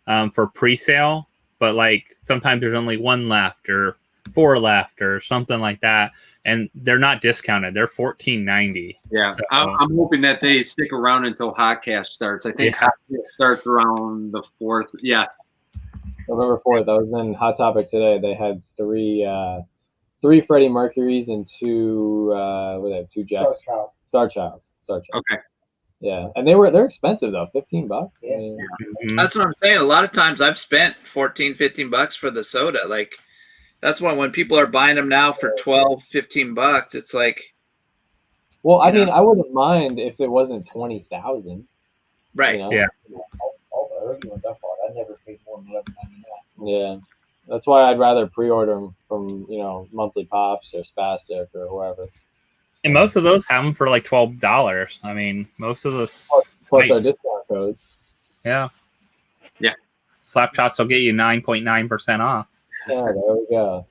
for pre-sale. But like sometimes there's only 1 left or 4 left or something like that, and they're not discounted. They're $14.90. Yeah, so, I'm hoping that they stick around until Hotcast starts. I think Hotcast starts around the 4th. Yes. November 4th. I was in Hot Topic today. They had 3 Freddie Mercurys and 2 2 Jacks. Star Child. Okay. Yeah, and they're expensive though. $15. Yeah. I mean, That's what I'm saying. A lot of times I've spent $14-15 for the soda. Like that's why when people are buying them now for $12-15, it's like. Well, I mean, I wouldn't mind if it wasn't 20,000. Right. Yeah. I never paid more than $11.99. Yeah, that's why I'd rather pre-order them from Monthly Pops or Spastic or whoever. And most of those have them for like $12. I mean, most of those. Plus our discount codes. Yeah. Yeah. Slapshots will get you 9.9% off. Yeah, there we go.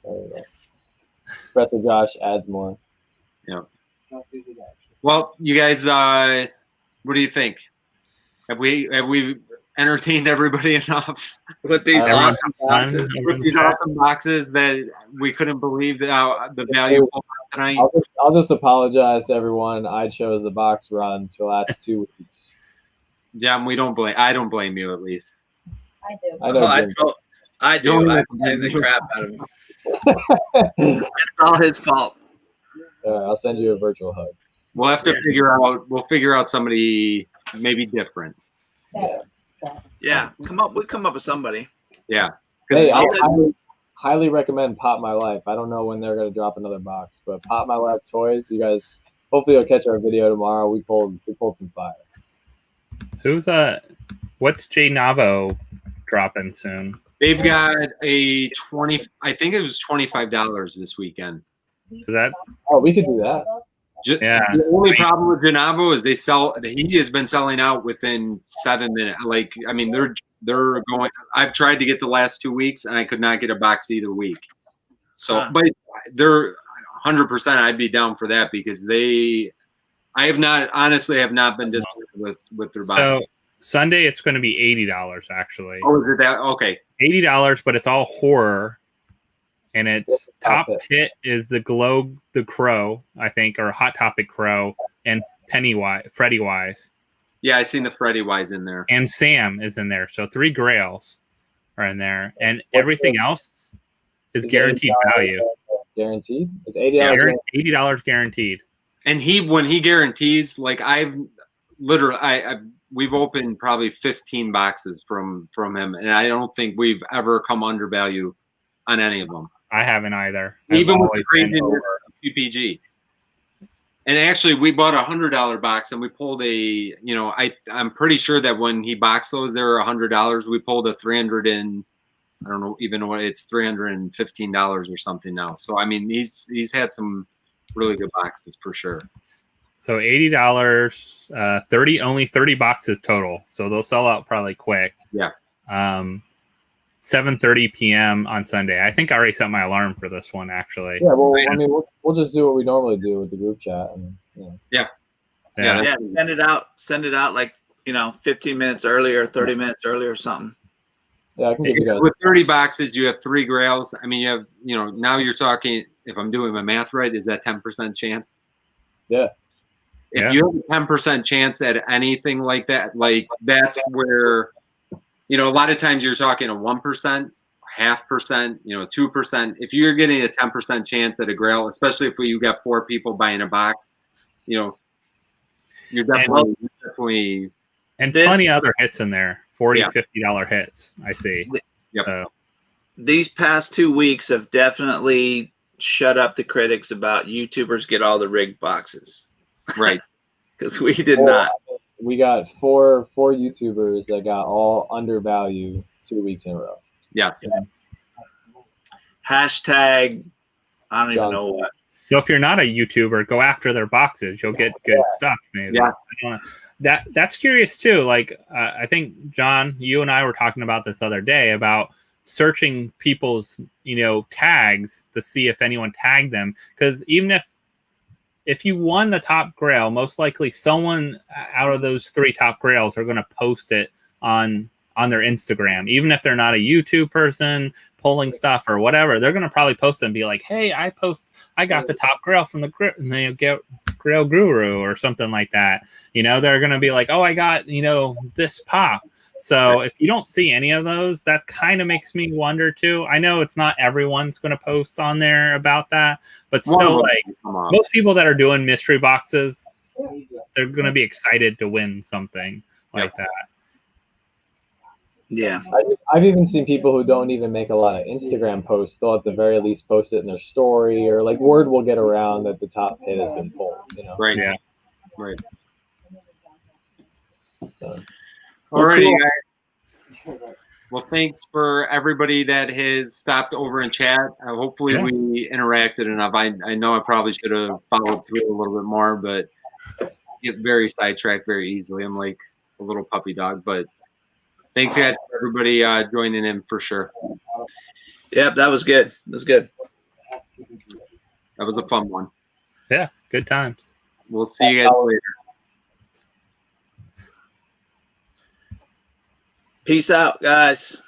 Professor Josh adds more. Yeah. Well, you guys, what do you think? Have we entertained everybody enough With these awesome boxes. with these awesome boxes that we couldn't believe that the value of tonight? I'll just apologize to everyone. I chose the box runs for the last 2 weeks. John, I don't blame you at least. I do. I know. I do. I blame the crap out of him. It's all his fault. I'll send you a virtual hug. We'll have to figure out somebody maybe different. Yeah, we come up with somebody. Yeah. Hey, I highly recommend Pop My Life. I don't know when they're going to drop another box, but Pop My Life toys. You guys, hopefully, you'll catch our video tomorrow. We pulled some fire. What's J Navo dropping soon? They've got a 20. I think it was $25 this weekend. Is that? Oh, we could do that. Yeah. The only problem with Janavo is he has been selling out within 7 minutes. Like, I mean, they're going. I've tried to get the last 2 weeks and I could not get a box either week. So, but they're 100%. I'd be down for that because I have not been disappointed with their box. So Sunday it's going to be $80 actually. Oh, is it that? Okay. $80, but it's all horror. And its top hit is the Crow, I think, or Hot Topic Crow, and Freddy Wise. Yeah, I seen the Freddy Wise in there. And Sam is in there. So 3 grails are in there. And everything else is guaranteed value. Guaranteed? It's $80. $80 guaranteed. And when he guarantees, like we've opened probably 15 boxes from him, and I don't think we've ever come under value on any of them. I haven't either. Even with the craziness of PPG. And actually, we bought a $100 box, and we pulled I'm pretty sure that when he boxed those, they were $100. We pulled a $315 or something now. So I mean, he's had some really good boxes for sure. So $80, only 30 boxes total. So they'll sell out probably quick. Yeah. 7:30 p.m. on Sunday. I think I already set my alarm for this one, actually. Yeah, well, I mean, we'll just do what we normally do with the group chat. Yeah. Send it out like 15 minutes earlier, 30 minutes earlier or something. Yeah, I can give you guys. With 30 boxes, you have 3 grails. I mean, you have, now you're talking, if I'm doing my math right, is that 10% chance? Yeah. If you have a 10% chance at anything like that, like that's where you know, a lot of times you're talking a 1%, 0.5%, you know, 2%. If you're getting a 10% chance at a grail, especially if you got 4 people buying a box, you know, you're definitely and plenty of other hits in there, $40, $50 hits. I see. Yep. So. These past 2 weeks have definitely shut up the critics about YouTubers get all the rigged boxes. Right. Because we did not. We got four YouTubers that got all undervalued 2 weeks in a row. Yes. Yeah. Hashtag, I don't even know what. So if you're not a YouTuber, go after their boxes. You'll get good stuff, maybe. Yeah. That's curious too. Like I think John, you and I were talking about this other day about searching people's, you know, tags to see if anyone tagged them. Because even if you won the top grail, most likely someone out of those 3 top grails are going to post it on their Instagram. Even if they're not a YouTube person pulling stuff or whatever, they're going to probably post it and be like, hey, I got the top grail from the Grail Guru or something like that. You know, they're going to be like, oh, I got, you know, this pop. So if you don't see any of those, that kind of makes me wonder too. I know it's not everyone's going to post on there about that, but still, like most people that are doing mystery boxes, they're going to be excited to win something like that. Yeah. I've even seen people who don't even make a lot of Instagram posts. They'll at the very least post it in their story, or like word will get around that the top hit has been pulled. You know? Right. Yeah. Right. So. Alrighty, guys. Well, thanks for everybody that has stopped over in chat. Hopefully we interacted enough. I know I probably should have followed through a little bit more, but get very sidetracked very easily. I'm like a little puppy dog, but thanks, guys, for everybody joining in for sure. Yep, that was good. That was good. That was a fun one. Yeah, good times. We'll see you guys later. Peace out, guys.